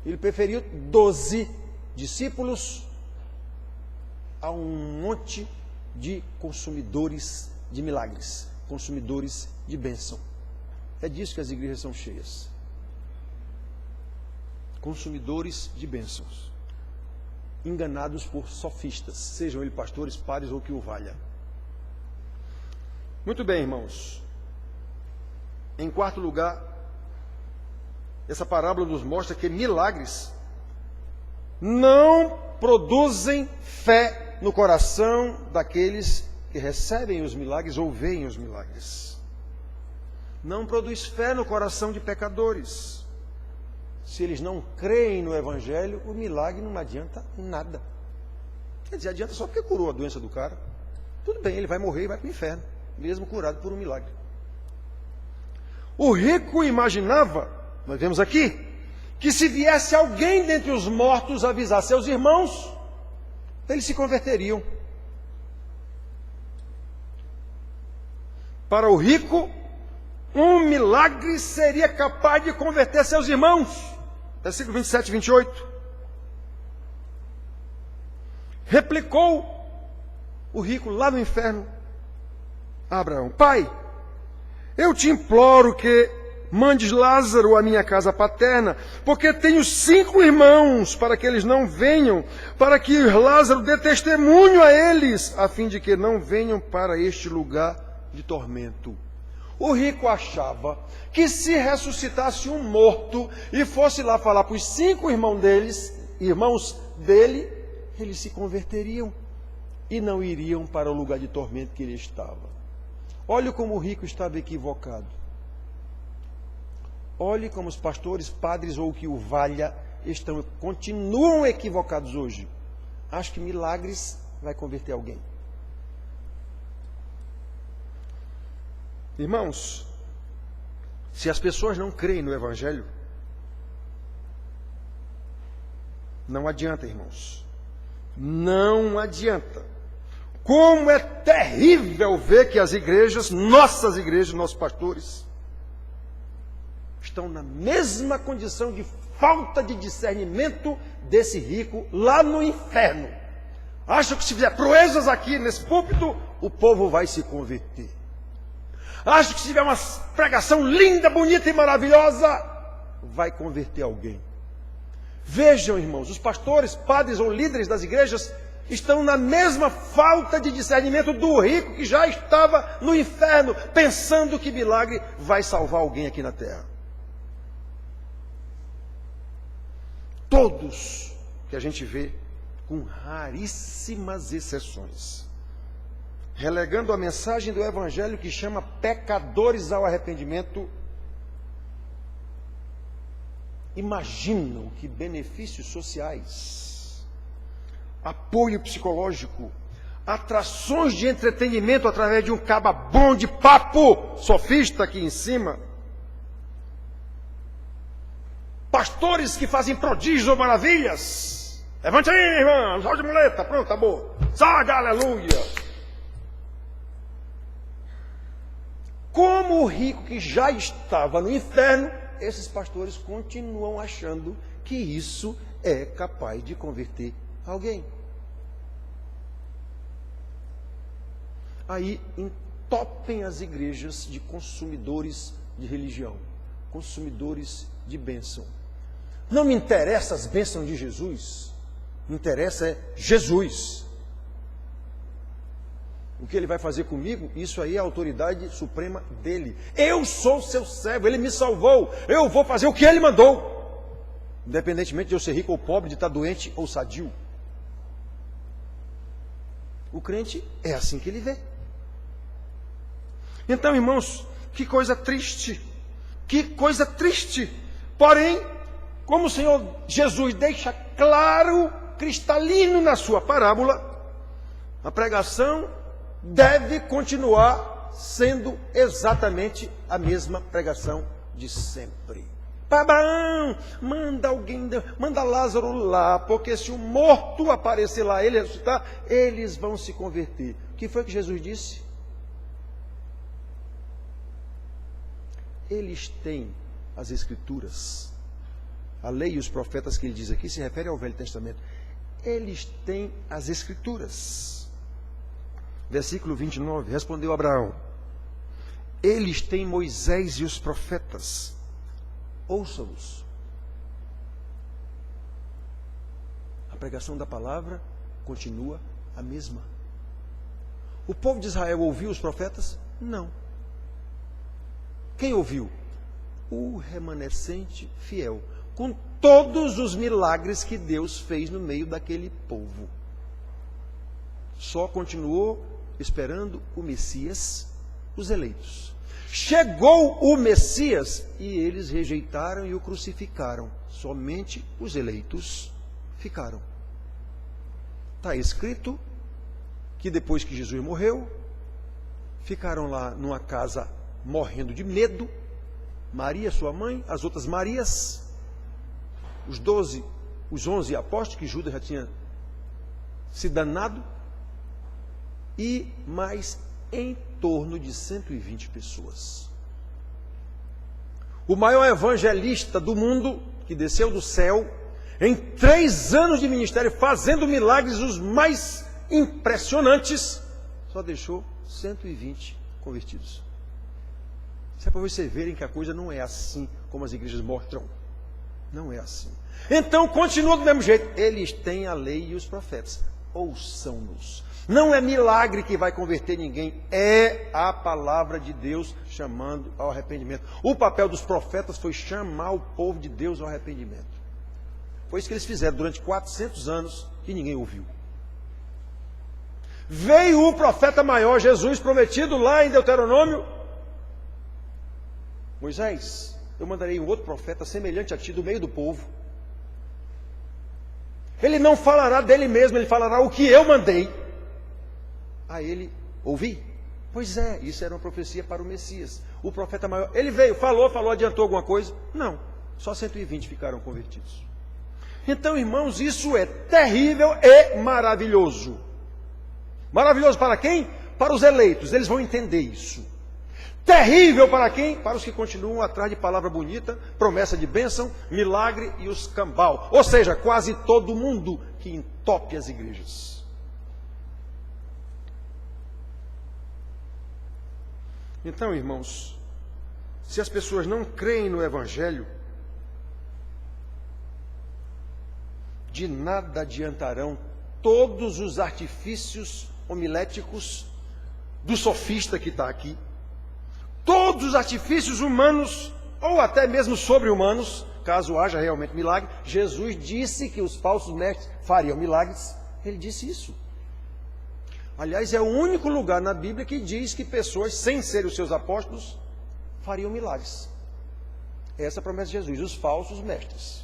Ele preferiu 12 discípulos a um monte de consumidores de milagres, consumidores de bênção. É disso que as igrejas são cheias. Consumidores de bênçãos. Enganados por sofistas, sejam eles pastores, padres ou que o valha. Muito bem, irmãos. Em quarto lugar, essa parábola nos mostra que milagres não produzem fé no coração daqueles que recebem os milagres ou veem os milagres. Não produz fé no coração de pecadores. Se eles não creem no Evangelho, o milagre não adianta nada. Quer dizer, adianta só porque curou a doença do cara. Tudo bem, ele vai morrer e vai para o inferno, mesmo curado por um milagre. O rico imaginava, nós vemos aqui, que se viesse alguém dentre os mortos avisar seus irmãos, eles se converteriam. Para o rico, um milagre seria capaz de converter seus irmãos. Versículo 27 e 28. Replicou o rico lá no inferno a Abraão: Pai, eu te imploro que mandes Lázaro à minha casa paterna, porque tenho 5 irmãos, para que eles não venham, para que Lázaro dê testemunho a eles, a fim de que não venham para este lugar de tormento. O rico achava que se ressuscitasse um morto e fosse lá falar para os 5 irmãos dele, eles se converteriam e não iriam para o lugar de tormento que ele estava. Olhe como o rico estava equivocado. Olhe como os pastores, padres ou o que o valha continuam equivocados hoje. Acho que milagres vai converter alguém. Irmãos, se as pessoas não creem no Evangelho, não adianta, irmãos. Não adianta. Como é terrível ver que as igrejas, nossos pastores, estão na mesma condição de falta de discernimento desse rico lá no inferno. Acham que se fizer proezas aqui nesse púlpito, o povo vai se converter. Acham que se tiver uma pregação linda, bonita e maravilhosa, vai converter alguém. Vejam, irmãos, os pastores, padres ou líderes das igrejas estão na mesma falta de discernimento do rico que já estava no inferno, pensando que milagre vai salvar alguém aqui na terra. Todos que a gente vê, com raríssimas exceções, relegando a mensagem do Evangelho que chama pecadores ao arrependimento, imaginam que benefícios sociais, apoio psicológico, atrações de entretenimento através de um caba bom de papo sofista aqui em cima, pastores que fazem prodígios ou maravilhas, levante aí, irmão, salve de muleta, pronto, tá bom, salve, aleluia. Como o rico que já estava no inferno, esses pastores continuam achando que isso é capaz de converter alguém. Aí entopem as igrejas de consumidores de religião, consumidores de bênção. Não me interessa as bênçãos de Jesus, me interessa é Jesus. O que ele vai fazer comigo, isso aí é a autoridade suprema dele. Eu sou seu servo, ele me salvou, eu vou fazer o que ele mandou. Independentemente de eu ser rico ou pobre, de estar doente ou sadio. O crente é assim que ele vê. Então, irmãos, que coisa triste. Que coisa triste. Porém, como o Senhor Jesus deixa claro, cristalino na sua parábola, a pregação deve continuar sendo exatamente a mesma pregação de sempre. Abraão, manda Lázaro lá, porque se o morto aparecer lá, ele ressuscitar, eles vão se converter. O que foi que Jesus disse? Eles têm as Escrituras, a lei e os profetas que ele diz aqui se refere ao Velho Testamento. Eles têm as Escrituras. Versículo 29, respondeu Abraão: eles têm Moisés e os profetas, ouça-os. A pregação da palavra continua a mesma. O povo de Israel ouviu os profetas? Não. Quem ouviu? O remanescente fiel, com todos os milagres que Deus fez no meio daquele povo. Só continuou esperando o Messias, os eleitos. Chegou o Messias e eles rejeitaram e o crucificaram. Somente os eleitos ficaram. Está escrito que depois que Jesus morreu, ficaram lá numa casa morrendo de medo, Maria, sua mãe, as outras Marias, os 11 apóstolos, que Judas já tinha se danado, e mais em torno de 120 pessoas. O maior evangelista do mundo, que desceu do céu, em 3 anos de ministério, fazendo milagres os mais impressionantes, só deixou 120 convertidos. Isso é para vocês verem que a coisa não é assim como as igrejas mostram. Não é assim. Então, continua do mesmo jeito. Eles têm a lei e os profetas. Ouçam-nos. Não é milagre que vai converter ninguém, é a palavra de Deus chamando ao arrependimento. O papel dos profetas foi chamar o povo de Deus ao arrependimento. Foi isso que eles fizeram durante 400 anos e ninguém ouviu. Veio o profeta maior, Jesus, prometido lá em Deuteronômio: Moisés, eu mandarei um outro profeta semelhante a ti do meio do povo. Ele não falará dele mesmo, ele falará o que eu mandei. A ele ouvi. Pois é, isso era uma profecia para o Messias. O profeta maior, ele veio, falou, adiantou alguma coisa? Não, só 120 ficaram convertidos. Então, irmãos, isso é terrível e maravilhoso. Maravilhoso para quem? Para os eleitos, eles vão entender isso. Terrível para quem? Para os que continuam atrás de palavra bonita, promessa de bênção, milagre e os cambal. Ou seja, quase todo mundo que entope as igrejas. Então, irmãos, se as pessoas não creem no Evangelho, de nada adiantarão todos os artifícios homiléticos do sofista que está aqui, todos os artifícios humanos, ou até mesmo sobre-humanos, caso haja realmente milagre. Jesus disse que os falsos mestres fariam milagres, ele disse isso. Aliás, é o único lugar na Bíblia que diz que pessoas, sem serem os seus apóstolos, fariam milagres. Essa é a promessa de Jesus, os falsos mestres.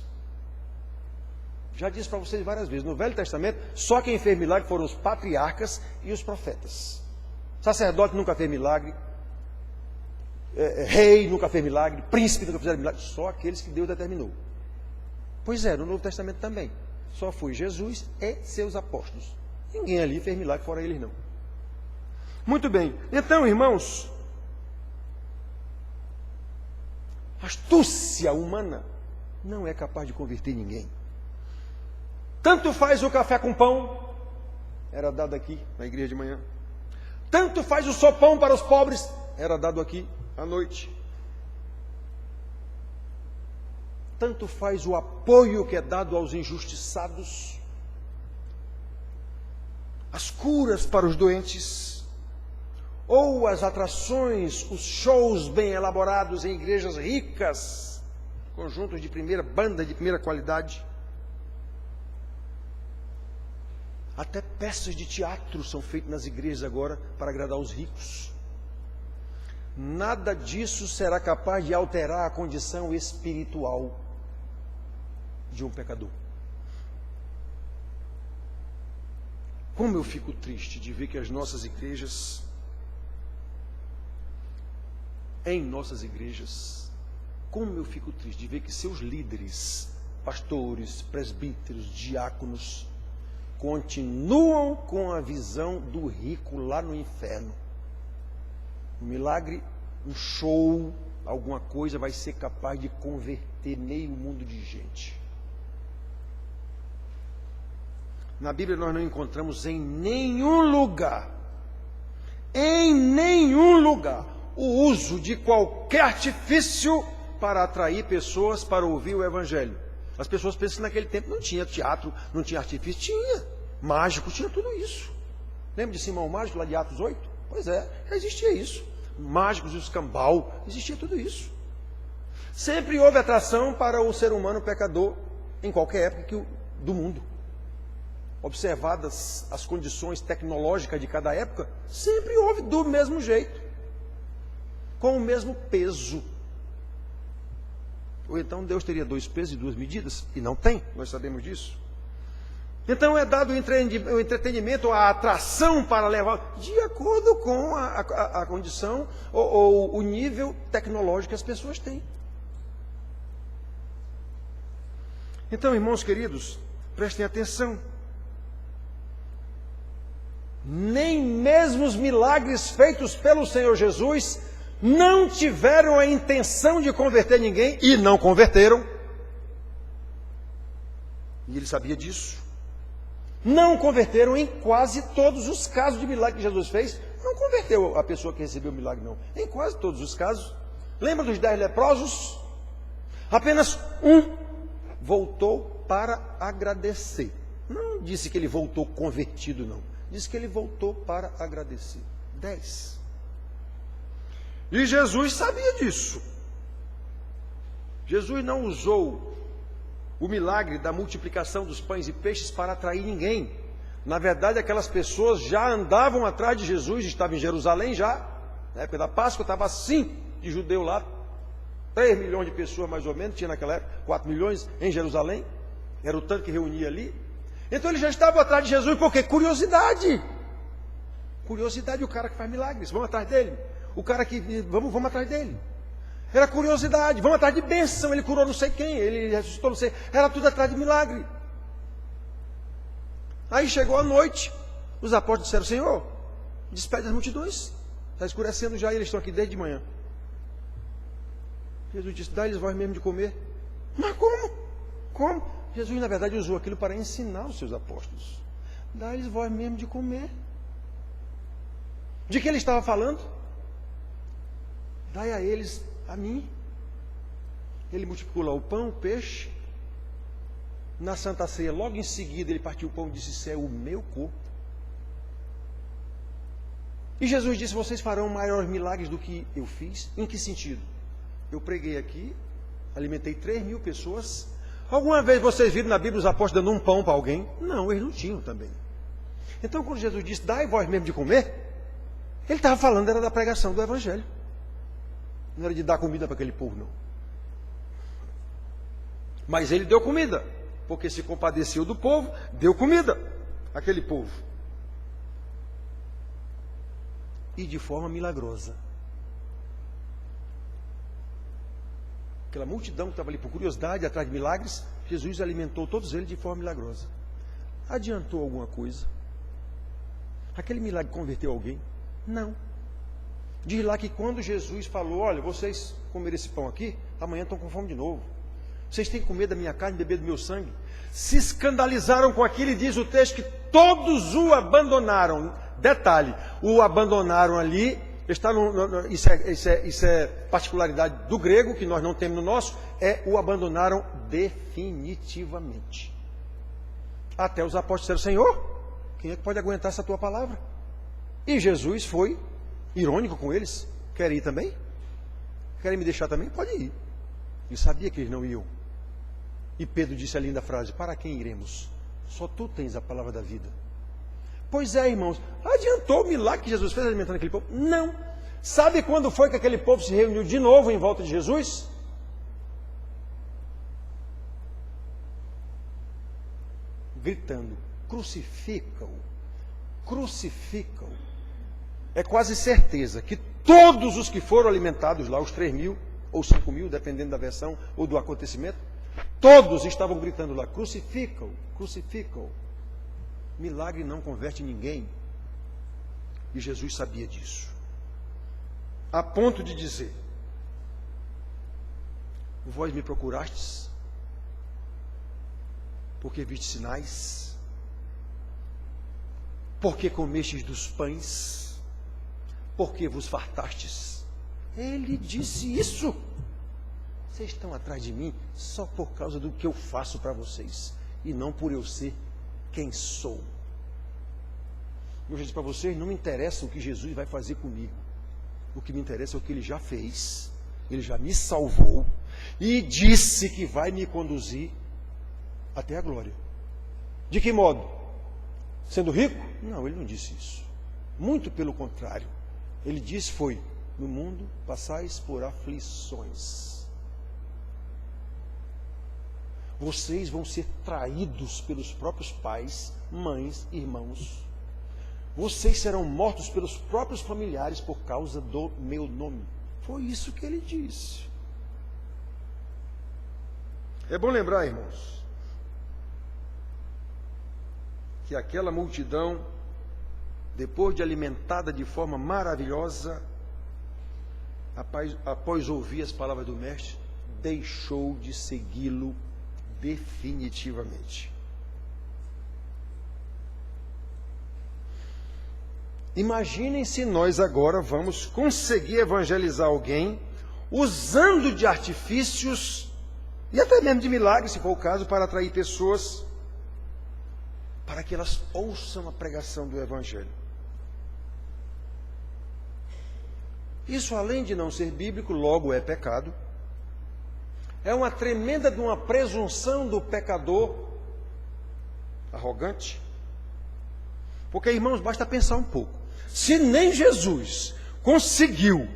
Já disse para vocês várias vezes, no Velho Testamento, só quem fez milagre foram os patriarcas e os profetas. Sacerdote nunca fez milagre, rei nunca fez milagre, príncipe nunca fizeram milagre, só aqueles que Deus determinou. Pois é, no Novo Testamento também, só foi Jesus e seus apóstolos. Ninguém ali fez milagre fora eles não. Muito bem, então, irmãos, astúcia humana não é capaz de converter ninguém. Tanto faz o café com pão, era dado aqui na igreja de manhã. Tanto faz o sopão para os pobres, era dado aqui à noite. Tanto faz o apoio que é dado aos injustiçados, as curas para os doentes, ou as atrações, os shows bem elaborados em igrejas ricas, conjuntos de primeira, banda de primeira qualidade. Até peças de teatro são feitas nas igrejas agora para agradar os ricos. Nada disso será capaz de alterar a condição espiritual de um pecador. Como eu fico triste de ver que as nossas igrejas, como eu fico triste de ver que seus líderes, pastores, presbíteros, diáconos, continuam com a visão do rico lá no inferno. Um milagre, um show, alguma coisa vai ser capaz de converter meio mundo de gente. Na Bíblia nós não encontramos em nenhum lugar, o uso de qualquer artifício para atrair pessoas para ouvir o Evangelho. As pessoas pensam que naquele tempo não tinha teatro, não tinha artifício. Tinha. Mágico, tinha tudo isso. Lembra de Simão Mágico, lá de Atos 8? Pois é, já existia isso. Mágicos e os cambal, existia tudo isso. Sempre houve atração para o ser humano pecador, em qualquer época do mundo. Observadas as condições tecnológicas de cada época, sempre houve do mesmo jeito, com o mesmo peso. Ou então Deus teria 2 pesos e 2 medidas, e não tem, nós sabemos disso. Então é dado o entretenimento, a atração para levar, de acordo com a condição ou o nível tecnológico que as pessoas têm. Então, irmãos queridos, prestem atenção. Nem mesmo os milagres feitos pelo Senhor Jesus não tiveram a intenção de converter ninguém e não converteram. E ele sabia disso. Não converteram em quase todos os casos de milagre que Jesus fez. Não converteu a pessoa que recebeu o milagre, não. Em quase todos os casos. Lembra dos 10 leprosos? Apenas um voltou para agradecer. Não disse que ele voltou convertido, não. Disse que ele voltou para agradecer. 10. E Jesus sabia disso. Jesus não usou o milagre da multiplicação dos pães e peixes para atrair ninguém. Na verdade, aquelas pessoas já andavam atrás de Jesus, estavam em Jerusalém já. Na época da Páscoa estava assim de judeu lá. 3 milhões de pessoas mais ou menos, tinha naquela época 4 milhões em Jerusalém. Era o tanto que reunia ali. Então eles já estavam atrás de Jesus, por quê? Curiosidade. Curiosidade, o cara que faz milagres, vamos atrás dele. O cara que, vamos atrás dele. Era curiosidade, vamos atrás de bênção, ele curou não sei quem, ele ressuscitou não sei, era tudo atrás de milagre. Aí chegou a noite, os apóstolos disseram, Senhor, despede as multidões, está escurecendo já e eles estão aqui desde de manhã. Jesus disse, dá-lhes voz mesmo de comer. Mas como? Como? Jesus, na verdade, usou aquilo para ensinar os seus apóstolos. Dá-lhes voz mesmo de comer. De que ele estava falando? Dai a eles, a mim. Ele multiplicou lá o pão, o peixe. Na Santa Ceia, logo em seguida, ele partiu o pão e disse, isso é o meu corpo. E Jesus disse, vocês farão maiores milagres do que eu fiz. Em que sentido? Eu preguei aqui, alimentei 3.000 pessoas. Alguma vez vocês viram na Bíblia os apóstolos dando um pão para alguém? Não, eles não tinham também. Então, quando Jesus disse, dai vós mesmo de comer, ele estava falando, era da pregação do Evangelho. Não era de dar comida para aquele povo, não. Mas ele deu comida, porque se compadeceu do povo, deu comida àquele povo. E de forma milagrosa. Aquela multidão que estava ali por curiosidade, atrás de milagres, Jesus alimentou todos eles de forma milagrosa. Adiantou alguma coisa? Aquele milagre converteu alguém? Não. Diz lá que quando Jesus falou, olha, vocês comerem esse pão aqui, amanhã estão com fome de novo. Vocês têm que comer da minha carne e beber do meu sangue. Se escandalizaram com aquilo e diz o texto que todos o abandonaram. Detalhe, o abandonaram ali, está isso é particularidade do grego, que nós não temos no nosso, o abandonaram definitivamente. Até os apóstolos disseram, Senhor, quem é que pode aguentar essa tua palavra? E Jesus foi irônico com eles, querem ir também? Querem me deixar também? Pode ir. Ele sabia que eles não iam. E Pedro disse a linda frase, para quem iremos? Só tu tens a palavra da vida. Pois é, irmãos, adiantou o milagre que Jesus fez alimentando aquele povo? Não. Sabe quando foi que aquele povo se reuniu de novo em volta de Jesus? Gritando, crucifica-o, crucifica-o. É quase certeza que todos os que foram alimentados lá, os 3.000 ou 5.000, dependendo da versão ou do acontecimento, todos estavam gritando lá, crucifica-o, crucifica-o. Milagre não converte ninguém. E Jesus sabia disso. A ponto de dizer, vós me procurastes, porque viste sinais, porque comestes dos pães, porque vos fartastes. Ele disse isso. Vocês estão atrás de mim só por causa do que eu faço para vocês, e não por eu ser quem sou. Eu já disse para vocês, não me interessa o que Jesus vai fazer comigo. O que me interessa é o que ele já fez. Ele já me salvou e disse que vai me conduzir até a glória. De que modo? Sendo rico? Não, ele não disse isso. Muito pelo contrário. Ele disse foi, no mundo passais por aflições. Vocês vão ser traídos pelos próprios pais, mães, irmãos. Vocês serão mortos pelos próprios familiares por causa do meu nome. Foi isso que ele disse. É bom lembrar, irmãos, que aquela multidão, depois de alimentada de forma maravilhosa, após ouvir as palavras do Mestre, deixou de segui-lo definitivamente. Imaginem se nós agora vamos conseguir evangelizar alguém usando de artifícios e até mesmo de milagres, se for o caso, para atrair pessoas para que elas ouçam a pregação do Evangelho. Isso, além de não ser bíblico, logo é pecado. É uma tremenda de uma presunção do pecador arrogante. Porque, irmãos, basta pensar um pouco. Se nem Jesus conseguiu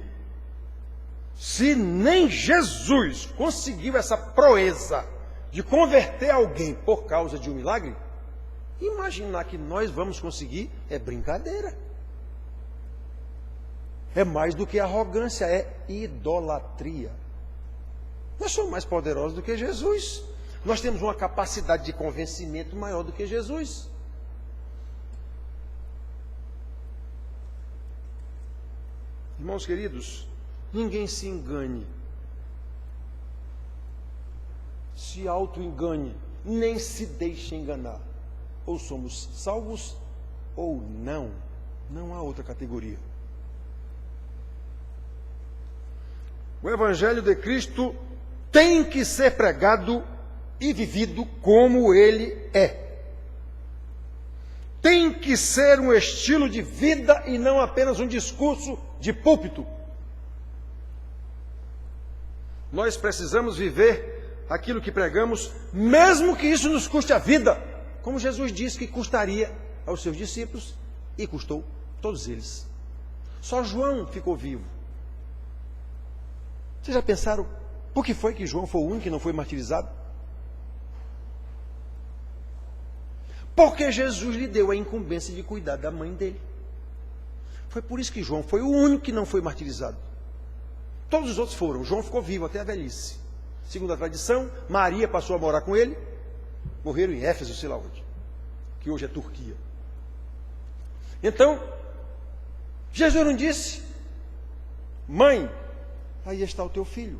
essa proeza de converter alguém por causa de um milagre, imaginar que nós vamos conseguir é brincadeira. é mais do que arrogância, é idolatria. Nós somos mais poderosos do que Jesus. Nós temos uma capacidade de convencimento maior do que Jesus. Irmãos queridos, ninguém se engane, se auto-engane, nem se deixe enganar. Ou somos salvos ou não. Não há outra categoria. O Evangelho de Cristo tem que ser pregado e vivido como ele é. Tem que ser um estilo de vida e não apenas um discurso de púlpito. Nós precisamos viver aquilo que pregamos, mesmo que isso nos custe a vida, como Jesus disse que custaria aos seus discípulos, e custou todos eles. Só João ficou vivo. Vocês já pensaram por que foi que João foi o único que não foi martirizado? Porque Jesus lhe deu a incumbência de cuidar da mãe dele. Foi por isso que João foi o único que não foi martirizado. Todos os outros foram. João ficou vivo até a velhice. Segundo a tradição, Maria passou a morar com ele. Morreram em Éfeso, sei lá onde, que hoje é Turquia. Então, Jesus não disse: mãe, aí está o teu filho.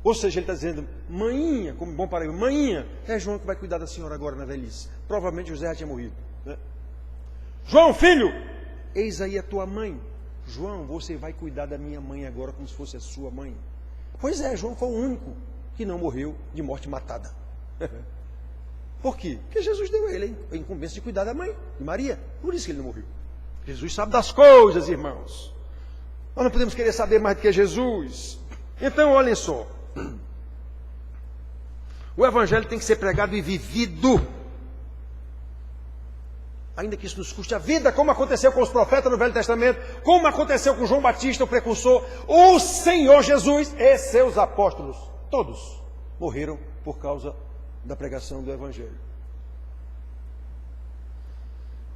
Ou seja, ele está dizendo: maninha, como bom para ele, maninha, é João que vai cuidar da senhora agora na velhice. Provavelmente José já tinha morrido, né? João, filho, eis aí a tua mãe. João, você vai cuidar da minha mãe agora como se fosse a sua mãe. Pois é, João foi o único que não morreu de morte matada. Por quê? Porque Jesus deu a ele a incumbência de cuidar da mãe, de Maria. Por isso que ele não morreu. Jesus sabe das coisas, irmãos. Nós não podemos querer saber mais do que Jesus. Então, olhem só. O Evangelho tem que ser pregado e vivido, ainda que isso nos custe a vida, como aconteceu com os profetas no Velho Testamento, como aconteceu com João Batista, o precursor. O Senhor Jesus e seus apóstolos, todos morreram por causa da pregação do Evangelho.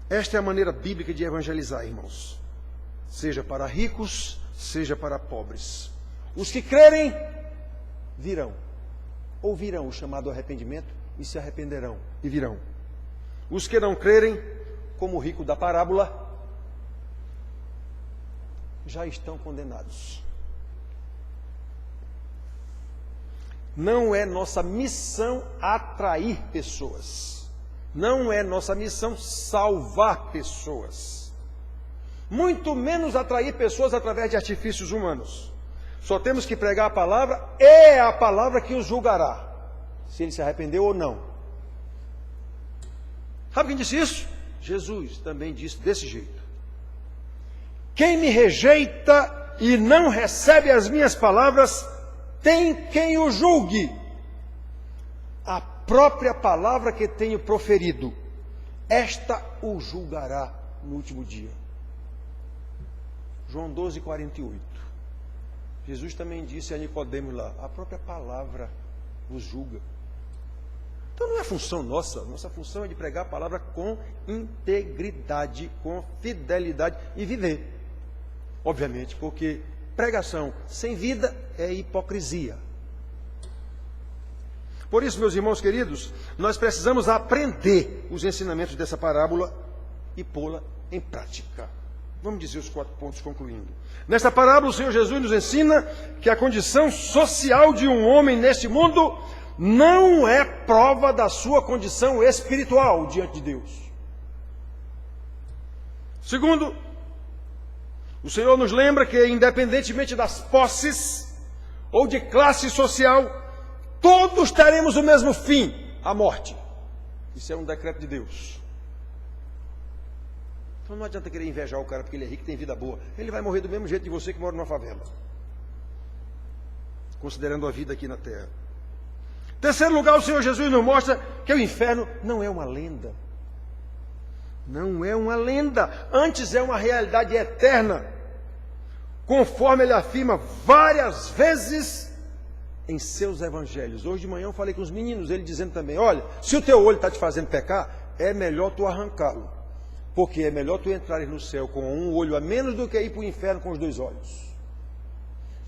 Esta é a maneira bíblica de evangelizar, irmãos. Seja para ricos, seja para pobres. Os que crerem, virão. Ouvirão o chamado arrependimento e se arrependerão e virão. Os que não crerem, como o rico da parábola, já estão condenados. Não é nossa missão atrair pessoas. Não é nossa missão salvar pessoas. Muito menos atrair pessoas através de artifícios humanos. Só temos que pregar a palavra, é a palavra que os julgará, se ele se arrependeu ou não. Sabe quem disse isso? Jesus também disse desse jeito: quem me rejeita e não recebe as minhas palavras, tem quem o julgue. A própria palavra que tenho proferido, esta o julgará no último dia. João 12, 48. Jesus também disse a Nicodemos lá: a própria palavra vos julga. Então não é função nossa. Nossa função é de pregar a palavra com integridade, com fidelidade e viver. Obviamente, porque pregação sem vida é hipocrisia. Por isso, meus irmãos queridos, nós precisamos aprender os ensinamentos dessa parábola e pô-la em prática. Vamos dizer os 4 pontos concluindo. Nesta parábola, o Senhor Jesus nos ensina que a condição social de um homem neste mundo não é prova da sua condição espiritual diante de Deus. Segundo, o Senhor nos lembra que, independentemente das posses ou de classe social, todos teremos o mesmo fim, a morte. Isso é um decreto de Deus. Então não adianta querer invejar o cara porque ele é rico e tem vida boa. Ele vai morrer do mesmo jeito de você que mora numa favela, considerando a vida aqui na terra. Terceiro lugar, o Senhor Jesus nos mostra que o inferno não é uma lenda. Não é uma lenda. Antes é uma realidade eterna, conforme ele afirma várias vezes em seus evangelhos. Hoje de manhã eu falei com os meninos, ele dizendo também: olha, se o teu olho está te fazendo pecar, é melhor tu arrancá-lo. Porque é melhor tu entrares no céu com um olho a menos do que ir para o inferno com os 2 olhos.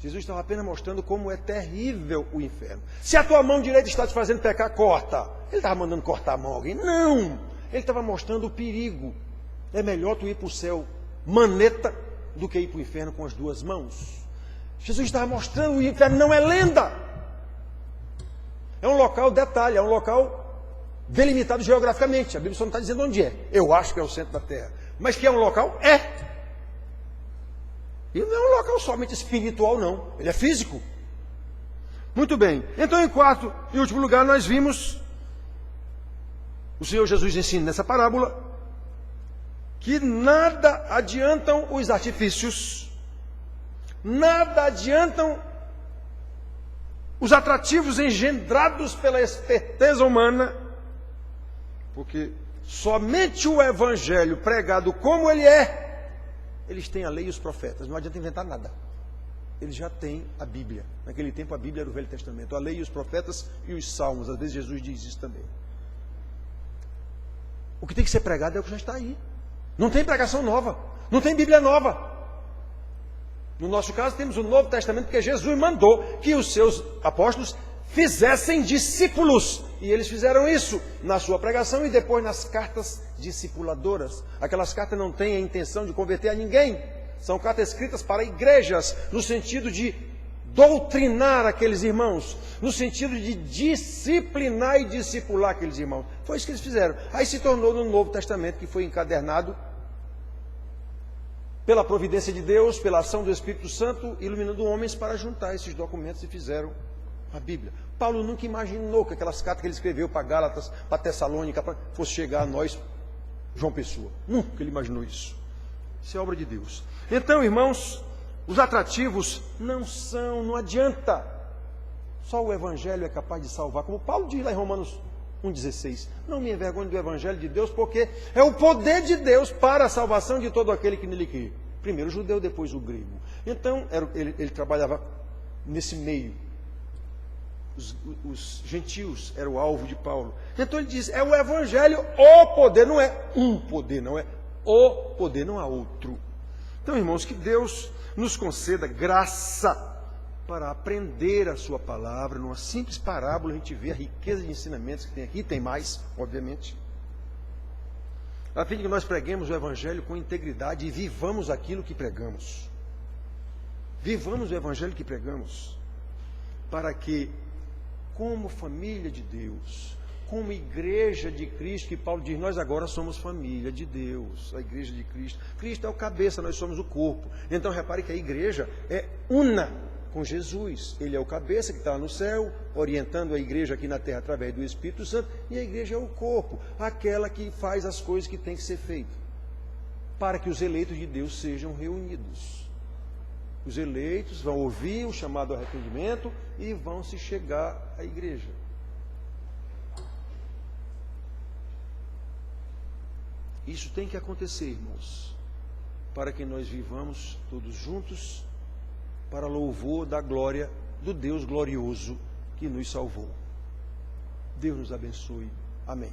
Jesus estava apenas mostrando como é terrível o inferno. Se a tua mão direita está te fazendo pecar, corta. Ele estava mandando cortar a mão a alguém? Não! Ele estava mostrando o perigo. É melhor tu ir para o céu maneta do que ir para o inferno com as 2 mãos. Jesus estava mostrando o inferno não é lenda. É um local, detalhe, é um local delimitado geograficamente. A Bíblia só não está dizendo onde é. Eu acho que é o centro da terra. Mas que é um local? É. E não é um local somente espiritual, não. Ele é físico. Muito bem. Então, em quarto e último lugar, nós vimos o Senhor Jesus ensina nessa parábola que nada adiantam os artifícios, nada adiantam os atrativos engendrados pela esperteza humana, porque somente o Evangelho pregado como ele é, eles têm a lei e os profetas, não adianta inventar nada. Eles já têm a Bíblia. Naquele tempo a Bíblia era o Velho Testamento, a lei e os profetas e os salmos. Às vezes Jesus diz isso também. O que tem que ser pregado é o que já está aí. Não tem pregação nova, não tem Bíblia nova. No nosso caso temos o Novo Testamento, porque Jesus mandou que os seus apóstolos fizessem discípulos. E eles fizeram isso na sua pregação e depois nas cartas discipuladoras. Aquelas cartas não têm a intenção de converter a ninguém. São cartas escritas para igrejas, no sentido de doutrinar aqueles irmãos, no sentido de disciplinar e discipular aqueles irmãos. Foi isso que eles fizeram. Aí se tornou no Novo Testamento, que foi encadernado pela providência de Deus, pela ação do Espírito Santo, iluminando homens para juntar esses documentos e fizeram a Bíblia. Paulo nunca imaginou que aquelas cartas que ele escreveu para Gálatas, para Tessalônica, fosse chegar a nós, João Pessoa. Nunca ele imaginou isso. Isso é obra de Deus. Então, irmãos, os atrativos não adianta. Só o Evangelho é capaz de salvar. Como Paulo diz lá em Romanos 1,16. Não me envergonhe do Evangelho de Deus, porque é o poder de Deus para a salvação de todo aquele que nele crê. Primeiro o judeu, depois o grego. Então, ele trabalhava nesse meio. Os gentios eram o alvo de Paulo. Então ele diz, é o Evangelho o poder, não é um poder, não é o poder, não há outro. Então, irmãos, que Deus nos conceda graça para aprender a sua palavra. Numa simples parábola a gente vê a riqueza de ensinamentos que tem aqui, tem mais, obviamente, a fim de que nós preguemos o Evangelho com integridade e vivamos aquilo que pregamos. Vivamos o Evangelho que pregamos, para que, como família de Deus, como igreja de Cristo, que Paulo diz, nós agora somos família de Deus, a igreja de Cristo. Cristo é o cabeça, nós somos o corpo. Então repare que a igreja é una com Jesus. Ele é o cabeça que está no céu, orientando a igreja aqui na terra através do Espírito Santo, e a igreja é o corpo, aquela que faz as coisas que tem que ser feitas, para que os eleitos de Deus sejam reunidos. Os eleitos vão ouvir o chamado ao arrependimento e vão se chegar à igreja. Isso tem que acontecer, irmãos, para que nós vivamos todos juntos para louvor da glória do Deus glorioso que nos salvou. Deus nos abençoe. Amém.